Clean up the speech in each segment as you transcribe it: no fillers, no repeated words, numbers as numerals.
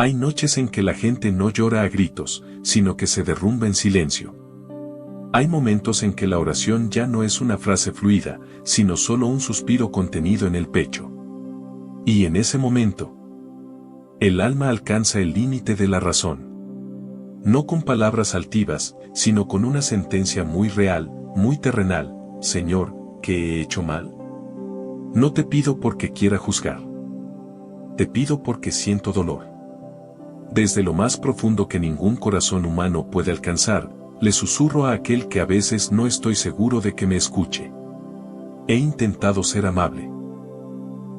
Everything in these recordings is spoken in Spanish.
Hay noches en que la gente no llora a gritos, sino que se derrumba en silencio. Hay momentos en que la oración ya no es una frase fluida, sino solo un suspiro contenido en el pecho. Y en ese momento, el alma alcanza el límite de la razón. No con palabras altivas, sino con una sentencia muy real, muy terrenal: Señor, ¿qué he hecho mal? No te pido porque quiera juzgar. Te pido porque siento dolor. Desde lo más profundo que ningún corazón humano puede alcanzar, le susurro a aquel que a veces no estoy seguro de que me escuche. He intentado ser amable.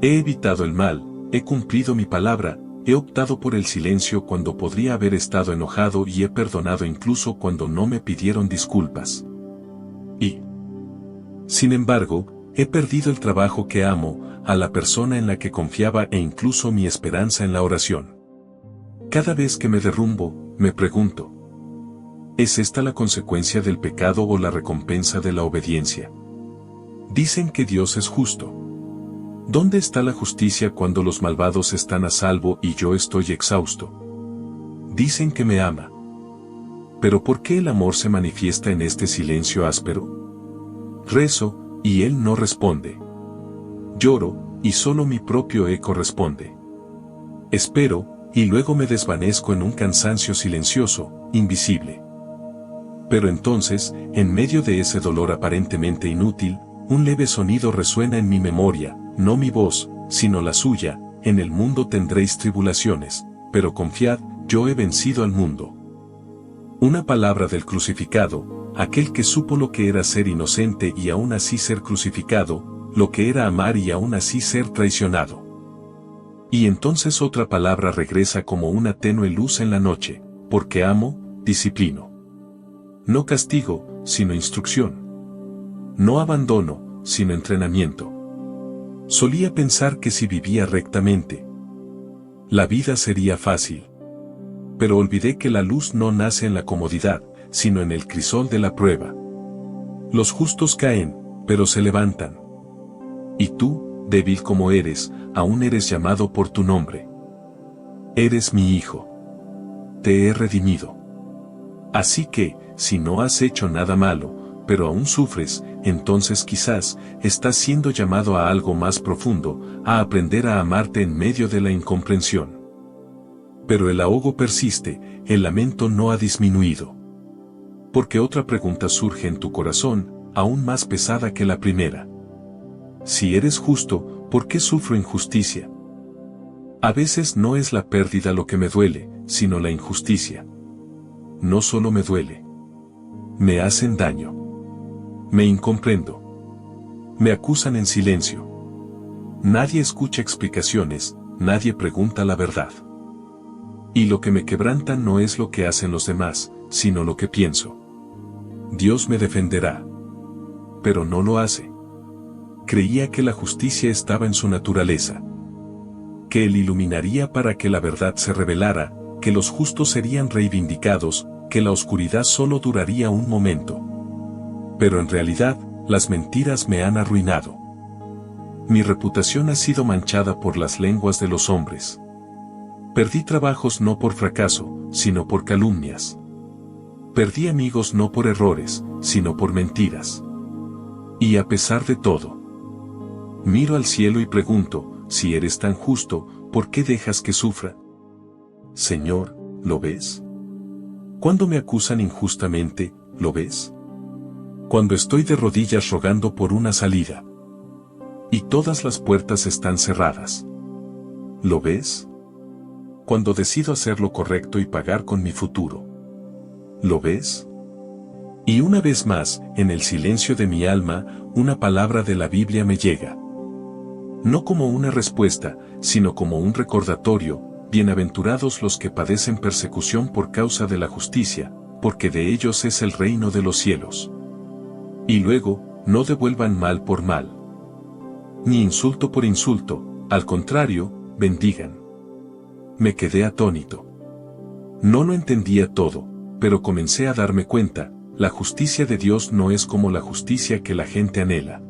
He evitado el mal, he cumplido mi palabra, he optado por el silencio cuando podría haber estado enojado y he perdonado incluso cuando no me pidieron disculpas. Y, sin embargo, he perdido el trabajo que amo, a la persona en la que confiaba e incluso mi esperanza en la oración. Cada vez que me derrumbo, me pregunto: ¿es esta la consecuencia del pecado o la recompensa de la obediencia? Dicen que Dios es justo. ¿Dónde está la justicia cuando los malvados están a salvo y yo estoy exhausto? Dicen que me ama. Pero ¿por qué el amor se manifiesta en este silencio áspero? Rezo, y Él no responde. Lloro, y solo mi propio eco responde. Espero, y luego me desvanezco en un cansancio silencioso, invisible. Pero entonces, en medio de ese dolor aparentemente inútil, un leve sonido resuena en mi memoria: no mi voz, sino la suya: en el mundo tendréis tribulaciones, pero confiad, yo he vencido al mundo. Una palabra del crucificado, aquel que supo lo que era ser inocente y aún así ser crucificado, lo que era amar y aún así ser traicionado. Y entonces otra palabra regresa como una tenue luz en la noche: porque amo, disciplino. No castigo, sino instrucción. No abandono, sino entrenamiento. Solía pensar que si vivía rectamente, la vida sería fácil. Pero olvidé que la luz no nace en la comodidad, sino en el crisol de la prueba. Los justos caen, pero se levantan. Y tú, débil como eres, aún eres llamado por tu nombre. Eres mi hijo. Te he redimido. Así que, si no has hecho nada malo, pero aún sufres, entonces quizás estás siendo llamado a algo más profundo, a aprender a amarte en medio de la incomprensión. Pero el ahogo persiste, el lamento no ha disminuido. Porque otra pregunta surge en tu corazón, aún más pesada que la primera. Si eres justo, ¿por qué sufro injusticia? A veces no es la pérdida lo que me duele, sino la injusticia. No solo me duele. Me hacen daño. Me incomprendo. Me acusan en silencio. Nadie escucha explicaciones, nadie pregunta la verdad. Y lo que me quebranta no es lo que hacen los demás, sino lo que pienso. Dios me defenderá. Pero no lo hace. Creía que la justicia estaba en su naturaleza. Que Él iluminaría para que la verdad se revelara, que los justos serían reivindicados, que la oscuridad solo duraría un momento. Pero en realidad, las mentiras me han arruinado. Mi reputación ha sido manchada por las lenguas de los hombres. Perdí trabajos no por fracaso, sino por calumnias. Perdí amigos no por errores, sino por mentiras. Y a pesar de todo, miro al cielo y pregunto: si eres tan justo, ¿por qué dejas que sufra? Señor, ¿lo ves? Cuando me acusan injustamente, ¿lo ves? Cuando estoy de rodillas rogando por una salida, y todas las puertas están cerradas, ¿lo ves? Cuando decido hacer lo correcto y pagar con mi futuro, ¿lo ves? Y una vez más, en el silencio de mi alma, una palabra de la Biblia me llega. No como una respuesta, sino como un recordatorio: bienaventurados los que padecen persecución por causa de la justicia, porque de ellos es el reino de los cielos. Y luego, no devuelvan mal por mal, ni insulto por insulto, al contrario, bendigan. Me quedé atónito. No lo entendía todo, pero comencé a darme cuenta: la justicia de Dios no es como la justicia que la gente anhela.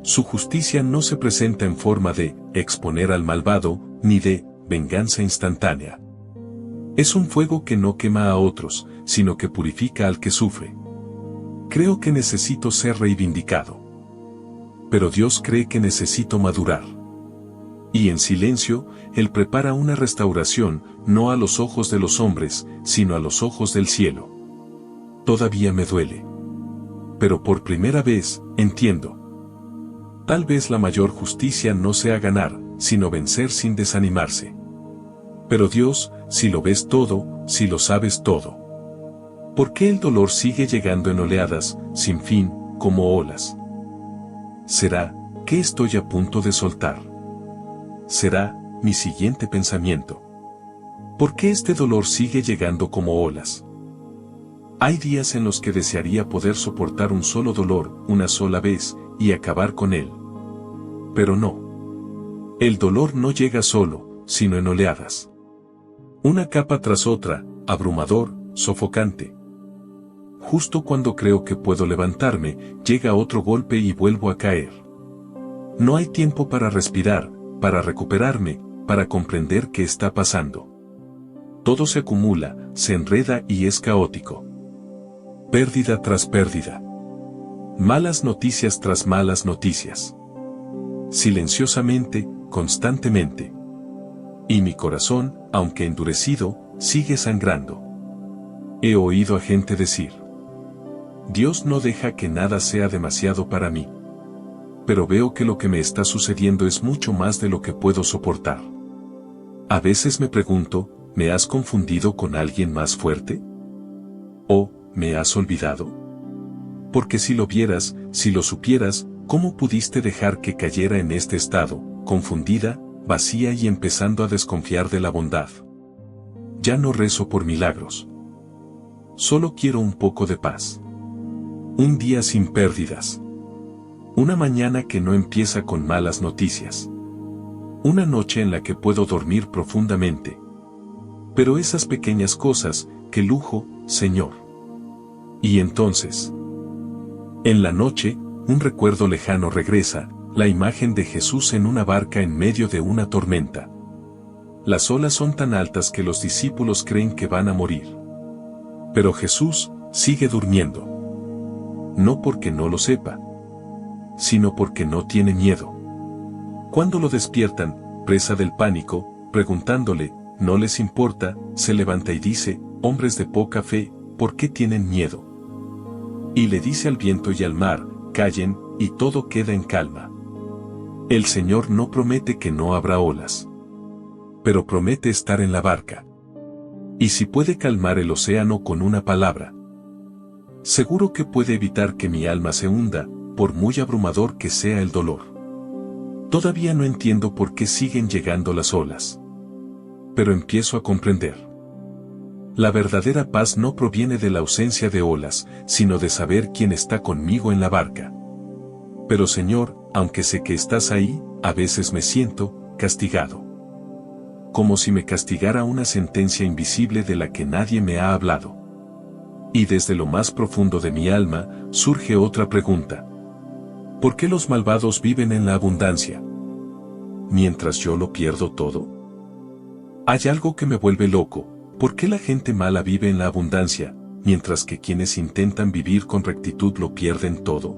Su justicia no se presenta en forma de exponer al malvado, ni de venganza instantánea. Es un fuego que no quema a otros, sino que purifica al que sufre. Creo que necesito ser reivindicado. Pero Dios cree que necesito madurar. Y en silencio, Él prepara una restauración, no a los ojos de los hombres, sino a los ojos del cielo. Todavía me duele. Pero por primera vez, entiendo. Tal vez la mayor justicia no sea ganar, sino vencer sin desanimarse. Pero Dios, si lo ves todo, si lo sabes todo. ¿Por qué el dolor sigue llegando en oleadas, sin fin, como olas? ¿Será que estoy a punto de soltar? Será mi siguiente pensamiento. ¿Por qué este dolor sigue llegando como olas? Hay días en los que desearía poder soportar un solo dolor, una sola vez, y acabar con él. Pero no. El dolor no llega solo, sino en oleadas. Una capa tras otra, abrumador, sofocante. Justo cuando creo que puedo levantarme, llega otro golpe y vuelvo a caer. No hay tiempo para respirar, para recuperarme, para comprender qué está pasando. Todo se acumula, se enreda y es caótico. Pérdida tras pérdida. Malas noticias tras malas noticias. Silenciosamente, constantemente. Y mi corazón, aunque endurecido, sigue sangrando. He oído a gente decir: Dios no deja que nada sea demasiado para mí. Pero veo que lo que me está sucediendo es mucho más de lo que puedo soportar. A veces me pregunto, ¿me has confundido con alguien más fuerte? ¿O, me has olvidado? Porque si lo vieras, si lo supieras, ¿cómo pudiste dejar que cayera en este estado, confundida, vacía y empezando a desconfiar de la bondad? Ya no rezo por milagros. Solo quiero un poco de paz. Un día sin pérdidas. Una mañana que no empieza con malas noticias. Una noche en la que puedo dormir profundamente. Pero esas pequeñas cosas, qué lujo, Señor. Y entonces, en la noche, un recuerdo lejano regresa, la imagen de Jesús en una barca en medio de una tormenta. Las olas son tan altas que los discípulos creen que van a morir. Pero Jesús sigue durmiendo. No porque no lo sepa, sino porque no tiene miedo. Cuando lo despiertan, presa del pánico, preguntándole, ¿no les importa?, se levanta y dice: hombres de poca fe, ¿por qué tienen miedo? Y le dice al viento y al mar: callen, y todo queda en calma. El Señor no promete que no habrá olas, pero promete estar en la barca. Y si puede calmar el océano con una palabra, seguro que puede evitar que mi alma se hunda, por muy abrumador que sea el dolor. Todavía no entiendo por qué siguen llegando las olas. Pero empiezo a comprender. La verdadera paz no proviene de la ausencia de olas, sino de saber quién está conmigo en la barca. Pero Señor, aunque sé que estás ahí, a veces me siento castigado. Como si me castigara una sentencia invisible de la que nadie me ha hablado. Y desde lo más profundo de mi alma, surge otra pregunta. ¿Por qué los malvados viven en la abundancia, mientras yo lo pierdo todo? Hay algo que me vuelve loco. ¿Por qué la gente mala vive en la abundancia, mientras que quienes intentan vivir con rectitud lo pierden todo?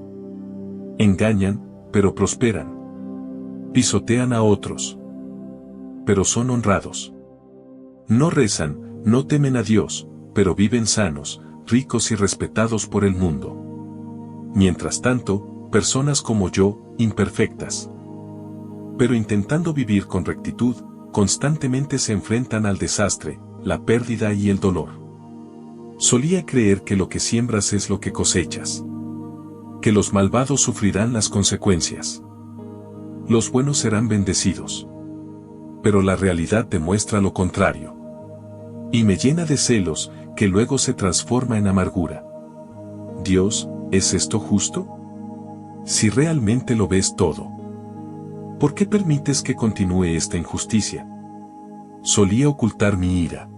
Engañan, pero prosperan. Pisotean a otros, pero son honrados. No rezan, no temen a Dios, pero viven sanos, ricos y respetados por el mundo. Mientras tanto, personas como yo, imperfectas, pero intentando vivir con rectitud, constantemente se enfrentan al desastre, la pérdida y el dolor. Solía creer que lo que siembras es lo que cosechas. Que los malvados sufrirán las consecuencias. Los buenos serán bendecidos. Pero la realidad demuestra lo contrario. Y me llena de celos, que luego se transforma en amargura. Dios, ¿es esto justo? Si realmente lo ves todo, ¿por qué permites que continúe esta injusticia? Solía ocultar mi ira,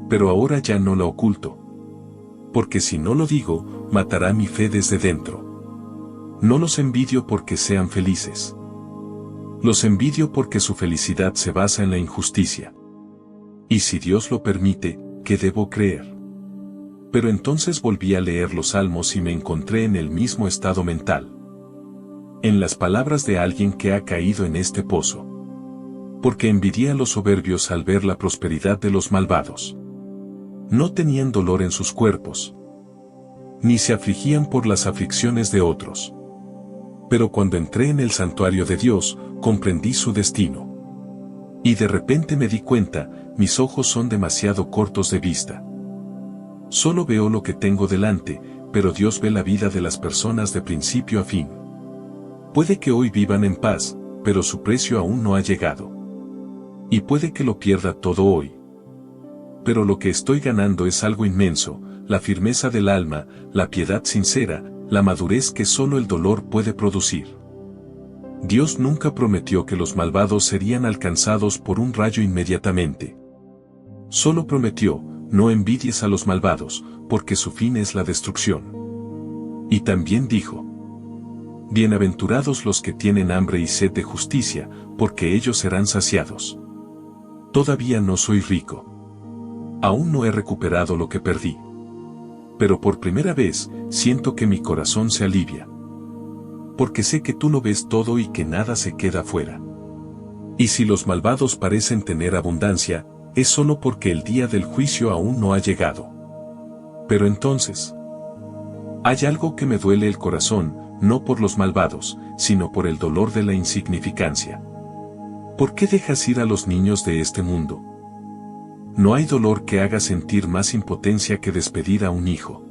pero ahora ya no la oculto. Porque si no lo digo, matará mi fe desde dentro. No los envidio porque sean felices. Los envidio porque su felicidad se basa en la injusticia. Y si Dios lo permite, ¿qué debo creer? Pero entonces volví a leer los Salmos y me encontré en el mismo estado mental. En las palabras de alguien que ha caído en este pozo. Porque envidié a los soberbios al ver la prosperidad de los malvados. No tenían dolor en sus cuerpos, ni se afligían por las aflicciones de otros. Pero cuando entré en el santuario de Dios, comprendí su destino. Y de repente me di cuenta, mis ojos son demasiado cortos de vista. Solo veo lo que tengo delante, pero Dios ve la vida de las personas de principio a fin. Puede que hoy vivan en paz, pero su precio aún no ha llegado. Y puede que lo pierda todo hoy. Pero lo que estoy ganando es algo inmenso, la firmeza del alma, la piedad sincera, la madurez que solo el dolor puede producir. Dios nunca prometió que los malvados serían alcanzados por un rayo inmediatamente. Solo prometió, no envidies a los malvados, porque su fin es la destrucción. Y también dijo, bienaventurados los que tienen hambre y sed de justicia, porque ellos serán saciados. Todavía no soy rico. Aún no he recuperado lo que perdí. Pero por primera vez, siento que mi corazón se alivia. Porque sé que tú lo ves todo y que nada se queda fuera. Y si los malvados parecen tener abundancia, es solo porque el día del juicio aún no ha llegado. Pero entonces, hay algo que me duele el corazón, no por los malvados, sino por el dolor de la insignificancia. ¿Por qué dejas ir a los niños de este mundo? No hay dolor que haga sentir más impotencia que despedir a un hijo.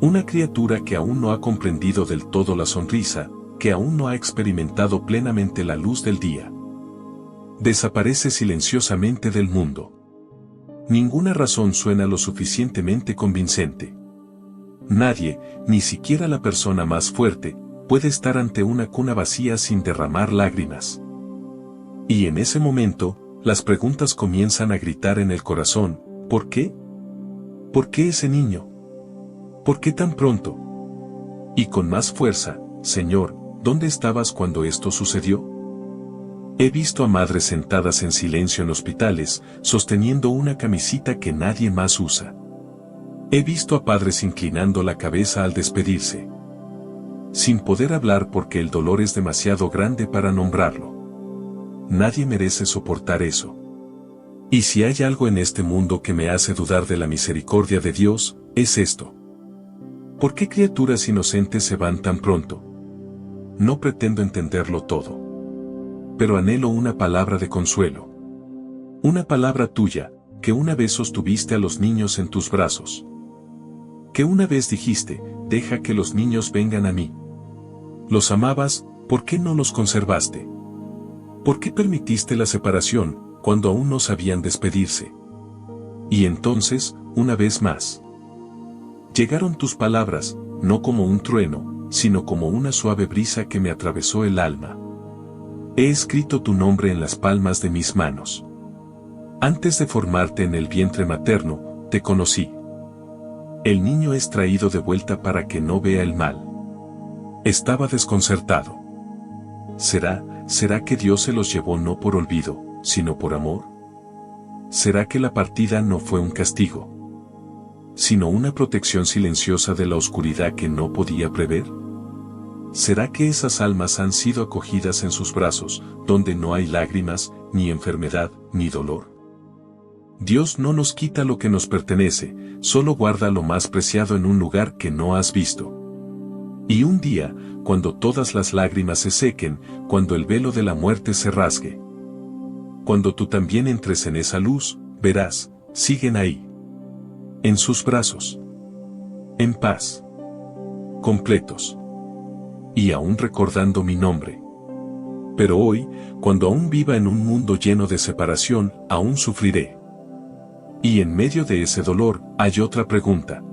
Una criatura que aún no ha comprendido del todo la sonrisa, que aún no ha experimentado plenamente la luz del día. Desaparece silenciosamente del mundo. Ninguna razón suena lo suficientemente convincente. Nadie, ni siquiera la persona más fuerte, puede estar ante una cuna vacía sin derramar lágrimas. Y en ese momento, las preguntas comienzan a gritar en el corazón, ¿por qué? ¿Por qué ese niño? ¿Por qué tan pronto? Y con más fuerza, Señor, ¿dónde estabas cuando esto sucedió? He visto a madres sentadas en silencio en hospitales, sosteniendo una camisita que nadie más usa. He visto a padres inclinando la cabeza al despedirse, sin poder hablar porque el dolor es demasiado grande para nombrarlo. Nadie merece soportar eso. Y si hay algo en este mundo que me hace dudar de la misericordia de Dios, es esto. ¿Por qué criaturas inocentes se van tan pronto? No pretendo entenderlo todo. Pero anhelo una palabra de consuelo. Una palabra tuya, que una vez sostuviste a los niños en tus brazos. Que una vez dijiste, deja que los niños vengan a mí. Los amabas, ¿por qué no los conservaste? ¿Por qué permitiste la separación, cuando aún no sabían despedirse? Y entonces, una vez más, llegaron tus palabras, no como un trueno, sino como una suave brisa que me atravesó el alma. He escrito tu nombre en las palmas de mis manos. Antes de formarte en el vientre materno, te conocí. El niño es traído de vuelta para que no vea el mal. Estaba desconcertado. ¿Será que Dios se los llevó no por olvido, sino por amor? ¿Será que la partida no fue un castigo, sino una protección silenciosa de la oscuridad que no podía prever? ¿Será que esas almas han sido acogidas en sus brazos, donde no hay lágrimas, ni enfermedad, ni dolor? Dios no nos quita lo que nos pertenece, solo guarda lo más preciado en un lugar que no has visto. Y un día, cuando todas las lágrimas se sequen, cuando el velo de la muerte se rasgue, cuando tú también entres en esa luz, verás, siguen ahí, en sus brazos, en paz, completos, y aún recordando mi nombre. Pero hoy, cuando aún viva en un mundo lleno de separación, aún sufriré. Y en medio de ese dolor, hay otra pregunta.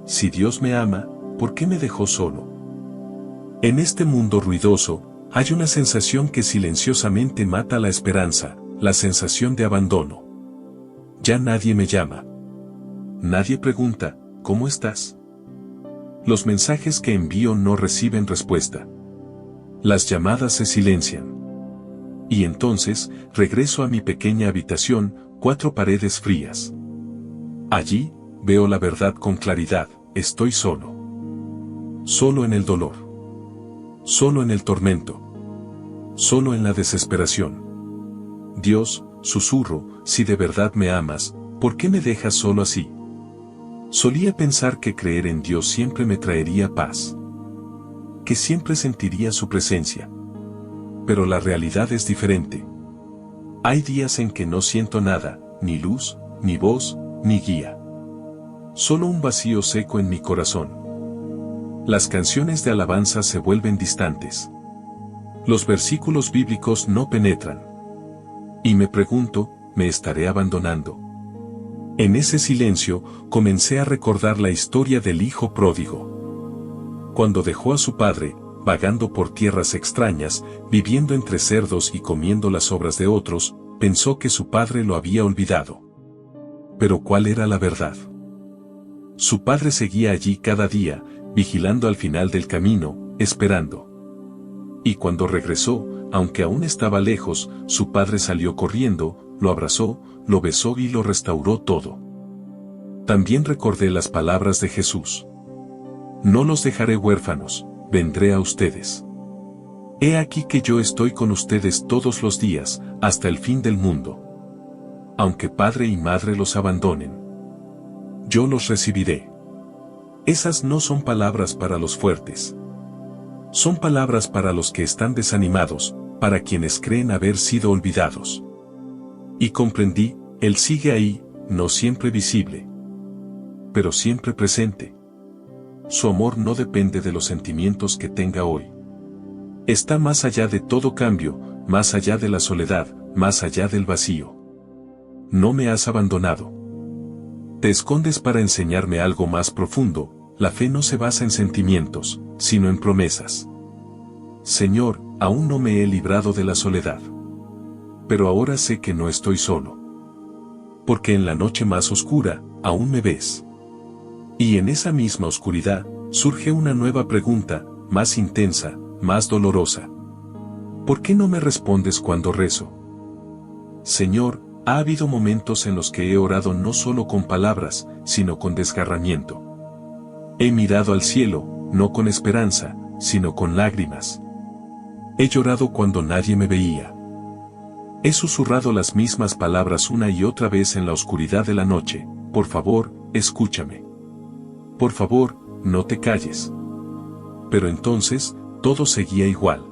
Si Dios me ama, ¿por qué me dejó solo? En este mundo ruidoso, hay una sensación que silenciosamente mata la esperanza, la sensación de abandono. Ya nadie me llama. Nadie pregunta, ¿cómo estás? Los mensajes que envío no reciben respuesta. Las llamadas se silencian. Y entonces, regreso a mi pequeña habitación, 4 paredes frías. Allí, veo la verdad con claridad, estoy solo. Solo en el dolor. Solo en el tormento. Solo en la desesperación. Dios, susurro, si de verdad me amas, ¿por qué me dejas solo así? Solía pensar que creer en Dios siempre me traería paz. Que siempre sentiría su presencia. Pero la realidad es diferente. Hay días en que no siento nada, ni luz, ni voz, ni guía. Solo un vacío seco en mi corazón. Las canciones de alabanza se vuelven distantes. Los versículos bíblicos no penetran. Y me pregunto, ¿me estaré abandonando? En ese silencio, comencé a recordar la historia del hijo pródigo. Cuando dejó a su padre, vagando por tierras extrañas, viviendo entre cerdos y comiendo las obras de otros, pensó que su padre lo había olvidado. Pero ¿cuál era la verdad? Su padre seguía allí cada día, vigilando al final del camino, esperando. Y cuando regresó, aunque aún estaba lejos, su padre salió corriendo, lo abrazó, lo besó y lo restauró todo. También recordé las palabras de Jesús. No los dejaré huérfanos, vendré a ustedes. He aquí que yo estoy con ustedes todos los días, hasta el fin del mundo. Aunque padre y madre los abandonen, yo los recibiré. Esas no son palabras para los fuertes. Son palabras para los que están desanimados, para quienes creen haber sido olvidados. Y comprendí, Él sigue ahí, no siempre visible, pero siempre presente. Su amor no depende de los sentimientos que tenga hoy. Está más allá de todo cambio, más allá de la soledad, más allá del vacío. No me has abandonado. Te escondes para enseñarme algo más profundo, la fe no se basa en sentimientos, sino en promesas. Señor, aún no me he librado de la soledad. Pero ahora sé que no estoy solo. Porque en la noche más oscura, aún me ves. Y en esa misma oscuridad, surge una nueva pregunta, más intensa, más dolorosa. ¿Por qué no me respondes cuando rezo? Señor, ha habido momentos en los que he orado no solo con palabras, sino con desgarramiento. He mirado al cielo, no con esperanza, sino con lágrimas. He llorado cuando nadie me veía. He susurrado las mismas palabras una y otra vez en la oscuridad de la noche, por favor, escúchame. Por favor, no te calles. Pero entonces, todo seguía igual.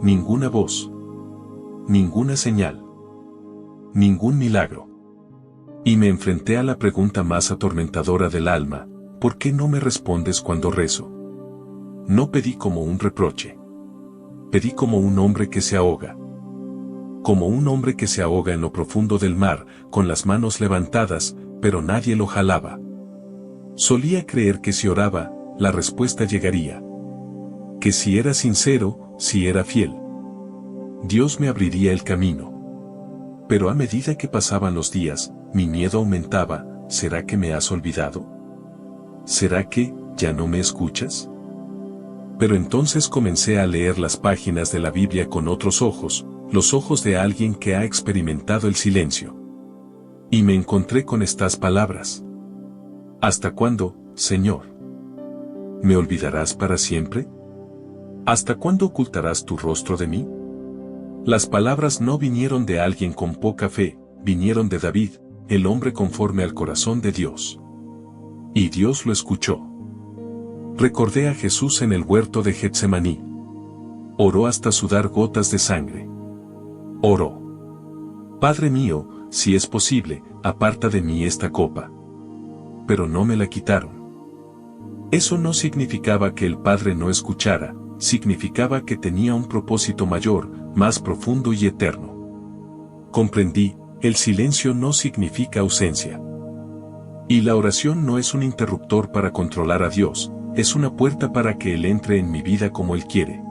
Ninguna voz. Ninguna señal. Ningún milagro. Y me enfrenté a la pregunta más atormentadora del alma, ¿por qué no me respondes cuando rezo? No pedí como un reproche. Pedí como un hombre que se ahoga. Como un hombre que se ahoga en lo profundo del mar, con las manos levantadas, pero nadie lo jalaba. Solía creer que si oraba, la respuesta llegaría. Que si era sincero, si era fiel, Dios me abriría el camino. Pero a medida que pasaban los días, mi miedo aumentaba. ¿Será que me has olvidado? ¿Será que ya no me escuchas? Pero entonces comencé a leer las páginas de la Biblia con otros ojos, los ojos de alguien que ha experimentado el silencio. Y me encontré con estas palabras. ¿Hasta cuándo, Señor? ¿Me olvidarás para siempre? ¿Hasta cuándo ocultarás tu rostro de mí? Las palabras no vinieron de alguien con poca fe, vinieron de David, el hombre conforme al corazón de Dios. Y Dios lo escuchó. Recordé a Jesús en el huerto de Getsemaní. Oró hasta sudar gotas de sangre. Oró. Padre mío, si es posible, aparta de mí esta copa. Pero no me la quitaron. Eso no significaba que el Padre no escuchara, significaba que tenía un propósito mayor, más profundo y eterno. Comprendí, el silencio no significa ausencia. Y la oración no es un interruptor para controlar a Dios, es una puerta para que Él entre en mi vida como Él quiere.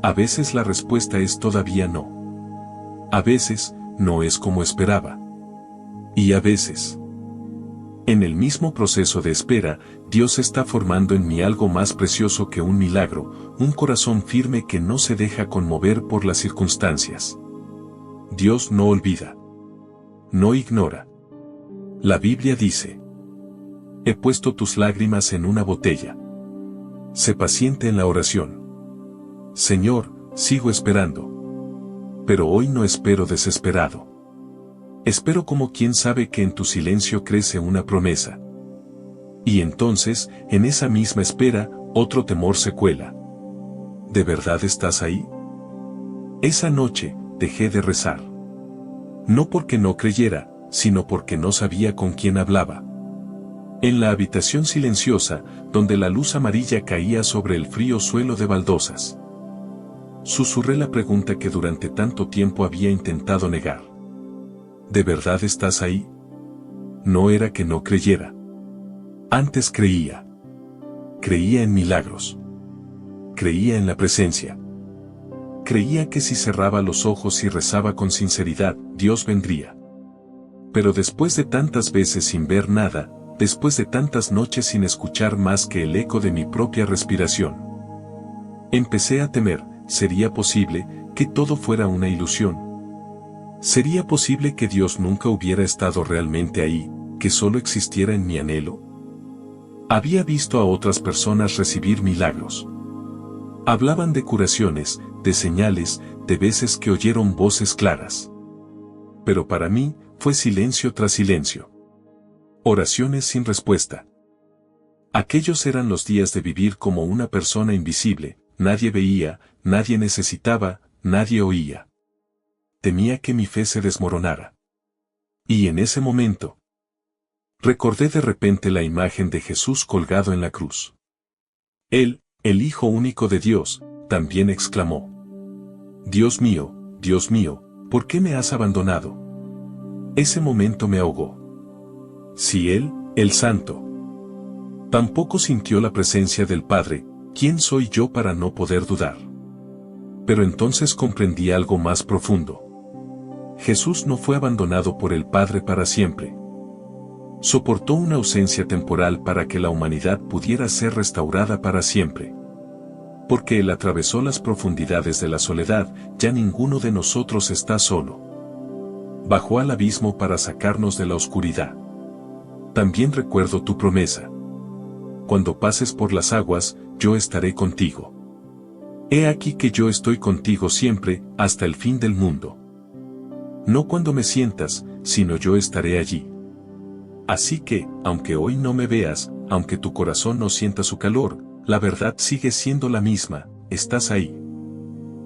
A veces la respuesta es todavía no. A veces, no es como esperaba. Y a veces, en el mismo proceso de espera, Dios está formando en mí algo más precioso que un milagro, un corazón firme que no se deja conmover por las circunstancias. Dios no olvida. no ignora. La Biblia dice: he puesto tus lágrimas en una botella. Sé paciente en la oración. Señor, sigo esperando. Pero hoy no espero desesperado. Espero como quien sabe que en tu silencio crece una promesa. Y entonces, en esa misma espera, otro temor se cuela. ¿De verdad estás ahí? Esa noche, dejé de rezar. No porque no creyera, sino porque no sabía con quién hablaba. En la habitación silenciosa, donde la luz amarilla caía sobre el frío suelo de baldosas, susurré la pregunta que durante tanto tiempo había intentado negar. ¿De verdad estás ahí? No era que no creyera. Antes creía. Creía en milagros. Creía en la presencia. Creía que si cerraba los ojos y rezaba con sinceridad, Dios vendría. Pero después de tantas veces sin ver nada, después de tantas noches sin escuchar más que el eco de mi propia respiración, empecé a temer. ¿Sería posible que todo fuera una ilusión? ¿Sería posible que Dios nunca hubiera estado realmente ahí, que solo existiera en mi anhelo? Había visto a otras personas recibir milagros. Hablaban de curaciones, de señales, de veces que oyeron voces claras. Pero para mí, fue silencio tras silencio. Oraciones sin respuesta. Aquellos eran los días de vivir como una persona invisible. Nadie veía, nadie necesitaba, nadie oía. Temía que mi fe se desmoronara. Y en ese momento, recordé de repente la imagen de Jesús colgado en la cruz. Él, el Hijo único de Dios, también exclamó: Dios mío, ¿por qué me has abandonado? Ese momento me ahogó. Si Él, el Santo, tampoco sintió la presencia del Padre, ¿quién soy yo para no poder dudar? Pero entonces comprendí algo más profundo. Jesús no fue abandonado por el Padre para siempre. Soportó una ausencia temporal para que la humanidad pudiera ser restaurada para siempre. Porque Él atravesó las profundidades de la soledad, ya ninguno de nosotros está solo. Bajó al abismo para sacarnos de la oscuridad. También recuerdo tu promesa. Cuando pases por las aguas, yo estaré contigo. He aquí que yo estoy contigo siempre, hasta el fin del mundo. No cuando me sientas, sino yo estaré allí. Así que, aunque hoy no me veas, aunque tu corazón no sienta su calor, la verdad sigue siendo la misma, estás ahí.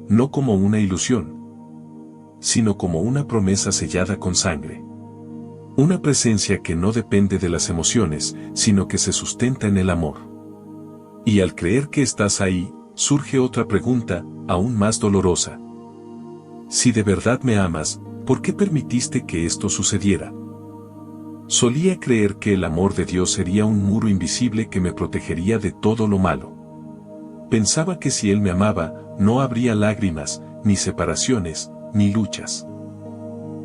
No como una ilusión, sino como una promesa sellada con sangre. Una presencia que no depende de las emociones, sino que se sustenta en el amor. Y al creer que estás ahí, surge otra pregunta, aún más dolorosa. Si de verdad me amas, ¿por qué permitiste que esto sucediera? Solía creer que el amor de Dios sería un muro invisible que me protegería de todo lo malo. Pensaba que si Él me amaba, no habría lágrimas, ni separaciones, ni luchas.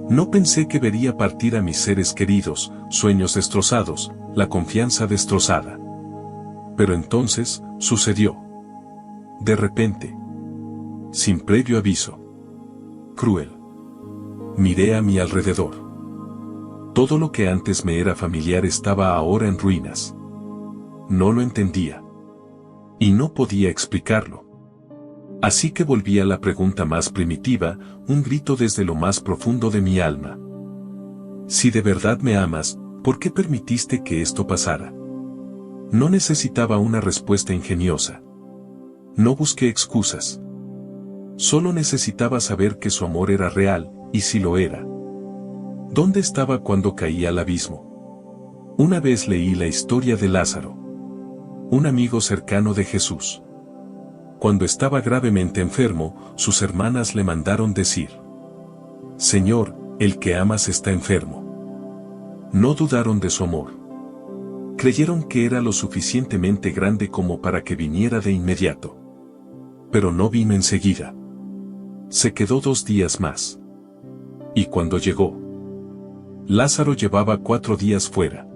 No pensé que vería partir a mis seres queridos, sueños destrozados, la confianza destrozada. Pero entonces, sucedió. De repente. Sin previo aviso. Cruel. Miré a mi alrededor. Todo lo que antes me era familiar estaba ahora en ruinas. No lo entendía. Y no podía explicarlo. Así que volví a la pregunta más primitiva, un grito desde lo más profundo de mi alma. Si de verdad me amas, ¿por qué permitiste que esto pasara? No necesitaba una respuesta ingeniosa. No busqué excusas. Solo necesitaba saber que su amor era real, y si lo era. ¿Dónde estaba cuando caí al abismo? Una vez leí la historia de Lázaro, un amigo cercano de Jesús. Cuando estaba gravemente enfermo, sus hermanas le mandaron decir: Señor, el que amas está enfermo. No dudaron de su amor. Creyeron que era lo suficientemente grande como para que viniera de inmediato. Pero no vino enseguida. Se quedó 2 días más. Y cuando llegó, Lázaro llevaba 4 días fuera.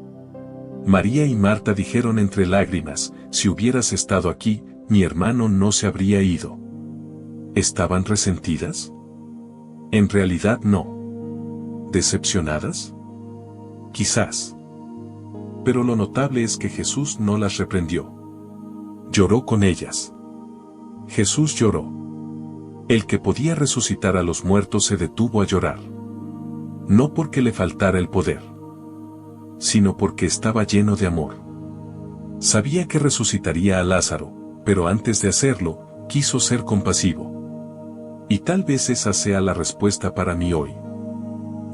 María y Marta dijeron entre lágrimas: si hubieras estado aquí, mi hermano no se habría ido. ¿Estaban resentidas? En realidad no. ¿Decepcionadas? Quizás. Pero lo notable es que Jesús no las reprendió. Lloró con ellas. Jesús lloró. El que podía resucitar a los muertos se detuvo a llorar. No porque le faltara el poder, sino porque estaba lleno de amor. Sabía que resucitaría a Lázaro, pero antes de hacerlo, quiso ser compasivo. Y tal vez esa sea la respuesta para mí hoy.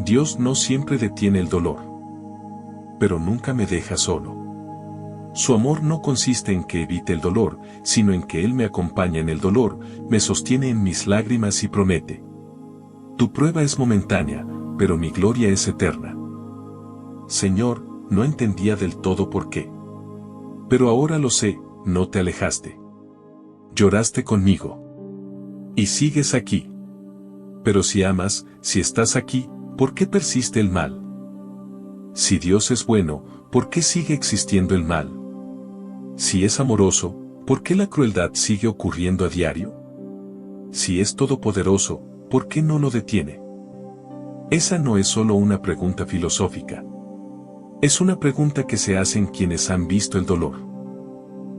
Dios no siempre detiene el dolor, pero nunca me deja solo. Su amor no consiste en que evite el dolor, sino en que Él me acompaña en el dolor, me sostiene en mis lágrimas y promete: tu prueba es momentánea, pero mi gloria es eterna. Señor, no entendía del todo por qué. Pero ahora lo sé, no te alejaste. Lloraste conmigo. Y sigues aquí. Pero si amas, si estás aquí, ¿por qué persiste el mal? Si Dios es bueno, ¿por qué sigue existiendo el mal? Si es amoroso, ¿por qué la crueldad sigue ocurriendo a diario? Si es todopoderoso, ¿por qué no lo detiene? Esa no es solo una pregunta filosófica. Es una pregunta que se hacen quienes han visto el dolor.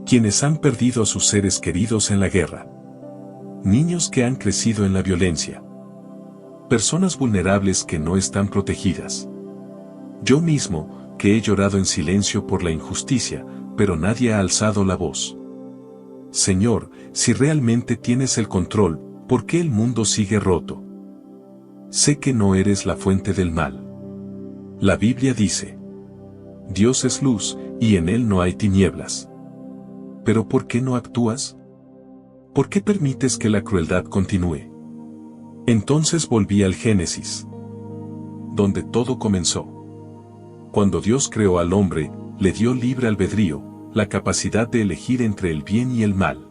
Quienes han perdido a sus seres queridos en la guerra. Niños que han crecido en la violencia. Personas vulnerables que no están protegidas. Yo mismo, que he llorado en silencio por la injusticia, pero nadie ha alzado la voz. Señor, si realmente tienes el control, ¿por qué el mundo sigue roto? Sé que no eres la fuente del mal. La Biblia dice: Dios es luz, y en Él no hay tinieblas. ¿Pero por qué no actúas? ¿Por qué permites que la crueldad continúe? Entonces volví al Génesis, donde todo comenzó. Cuando Dios creó al hombre, le dio libre albedrío, la capacidad de elegir entre el bien y el mal.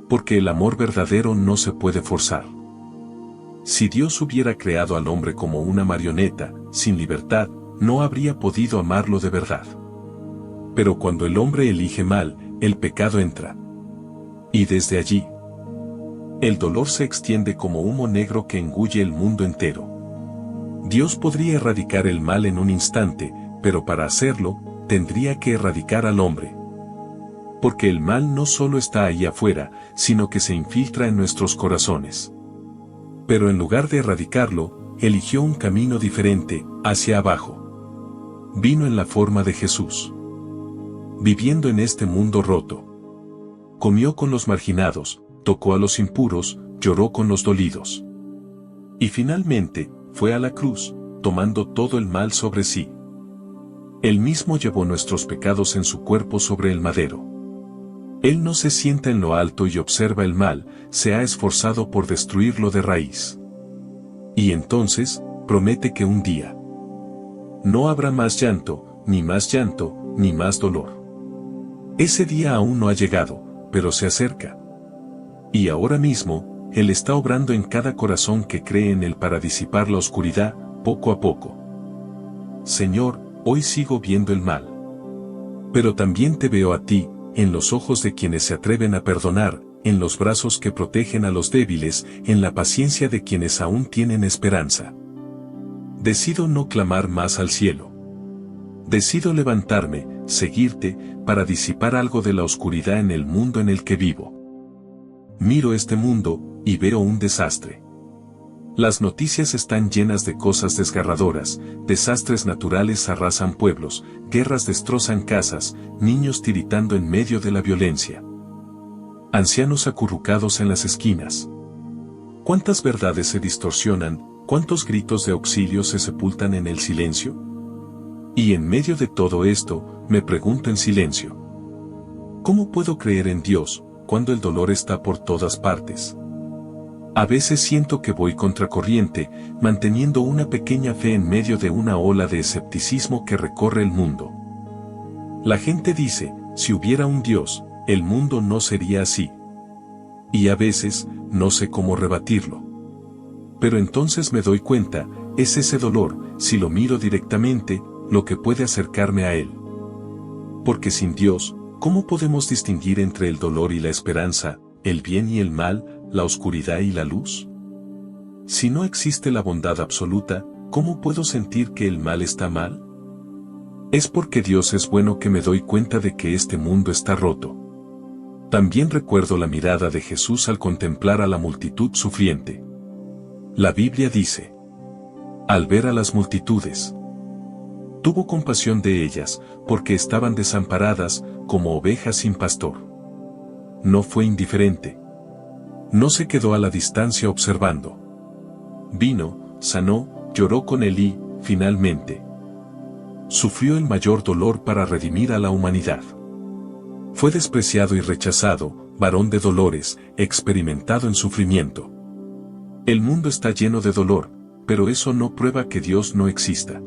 Porque el amor verdadero no se puede forzar. Si Dios hubiera creado al hombre como una marioneta, sin libertad, no habría podido amarlo de verdad. Pero cuando el hombre elige mal, el pecado entra. Y desde allí, el dolor se extiende como humo negro que engulle el mundo entero. Dios podría erradicar el mal en un instante, pero para hacerlo, tendría que erradicar al hombre. Porque el mal no solo está ahí afuera, sino que se infiltra en nuestros corazones. Pero en lugar de erradicarlo, eligió un camino diferente, hacia abajo. Vino en la forma de Jesús. Viviendo en este mundo roto. Comió con los marginados, tocó a los impuros, lloró con los dolidos. Y finalmente, fue a la cruz, tomando todo el mal sobre sí. Él mismo llevó nuestros pecados en su cuerpo sobre el madero. Él no se sienta en lo alto y observa el mal, se ha esforzado por destruirlo de raíz. Y entonces, promete que un día no habrá más llanto, ni más dolor. Ese día aún no ha llegado, pero se acerca. Y ahora mismo, Él está obrando en cada corazón que cree en Él para disipar la oscuridad, poco a poco. Señor, hoy sigo viendo el mal. Pero también te veo a ti, en los ojos de quienes se atreven a perdonar, en los brazos que protegen a los débiles, en la paciencia de quienes aún tienen esperanza. Decido no clamar más al cielo. Decido levantarme, seguirte, para disipar algo de la oscuridad en el mundo en el que vivo. Miro este mundo, y veo un desastre. Las noticias están llenas de cosas desgarradoras, desastres naturales arrasan pueblos, guerras destrozan casas, niños tiritando en medio de la violencia. Ancianos acurrucados en las esquinas. ¿Cuántas verdades se distorsionan, cuántos gritos de auxilio se sepultan en el silencio? Y en medio de todo esto, me pregunto en silencio: ¿cómo puedo creer en Dios, cuando el dolor está por todas partes? A veces siento que voy contracorriente, manteniendo una pequeña fe en medio de una ola de escepticismo que recorre el mundo. La gente dice, si hubiera un Dios, el mundo no sería así. Y a veces, no sé cómo rebatirlo. Pero entonces me doy cuenta, es ese dolor, si lo miro directamente, lo que puede acercarme a Él. Porque sin Dios, ¿cómo podemos distinguir entre el dolor y la esperanza, el bien y el mal, la oscuridad y la luz? Si no existe la bondad absoluta, ¿Cómo puedo sentir que el mal está mal? Es porque Dios es bueno que me doy cuenta de que este mundo está roto. También recuerdo la mirada de Jesús al contemplar a la multitud sufriente. La Biblia dice: al ver a las multitudes, tuvo compasión de ellas, porque estaban desamparadas, como ovejas sin pastor. No fue indiferente. No se quedó a la distancia observando. Vino, sanó, lloró con él y, finalmente, sufrió el mayor dolor para redimir a la humanidad. Fue despreciado y rechazado, varón de dolores, experimentado en sufrimiento. El mundo está lleno de dolor, pero eso no prueba que Dios no exista.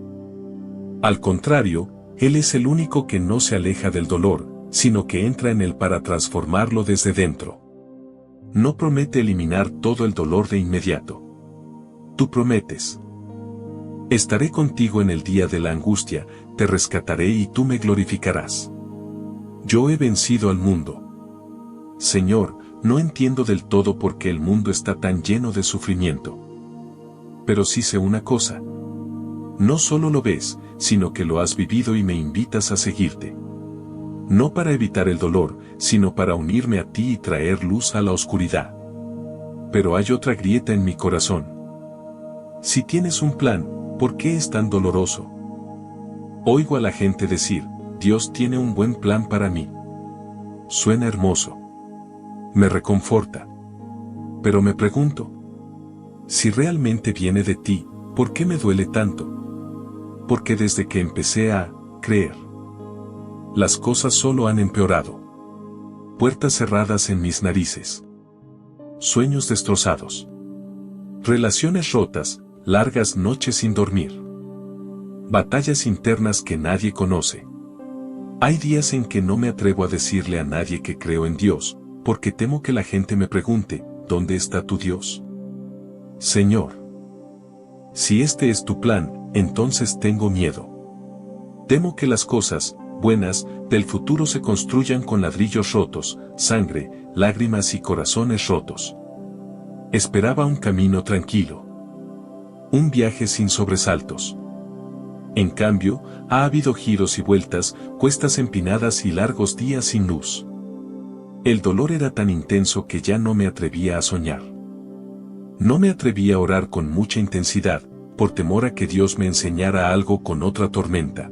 Al contrario, Él es el único que no se aleja del dolor, sino que entra en él para transformarlo desde dentro. No promete eliminar todo el dolor de inmediato. Tú prometes: estaré contigo en el día de la angustia, te rescataré y tú me glorificarás. Yo he vencido al mundo. Señor, no entiendo del todo por qué el mundo está tan lleno de sufrimiento. Pero sí sé una cosa. No solo lo ves, sino que lo has vivido y me invitas a seguirte. No para evitar el dolor, sino para unirme a ti y traer luz a la oscuridad. Pero hay otra grieta en mi corazón. Si tienes un plan, ¿por qué es tan doloroso? Oigo a la gente decir: Dios tiene un buen plan para mí. Suena hermoso. Me reconforta. Pero me pregunto: si realmente viene de ti, ¿por qué me duele tanto? Porque desde que empecé a creer, las cosas solo han empeorado. Puertas cerradas en mis narices. Sueños destrozados. Relaciones rotas, largas noches sin dormir. Batallas internas que nadie conoce. Hay días en que no me atrevo a decirle a nadie que creo en Dios, porque temo que la gente me pregunte: ¿dónde está tu Dios? Señor, si este es tu plan, entonces tengo miedo. Temo que las cosas buenas del futuro se construyan con ladrillos rotos, sangre, lágrimas y corazones rotos. Esperaba un camino tranquilo. Un viaje sin sobresaltos. En cambio, ha habido giros y vueltas, cuestas empinadas y largos días sin luz. El dolor era tan intenso que ya no me atrevía a soñar. No me atrevía a orar con mucha intensidad, por temor a que Dios me enseñara algo con otra tormenta.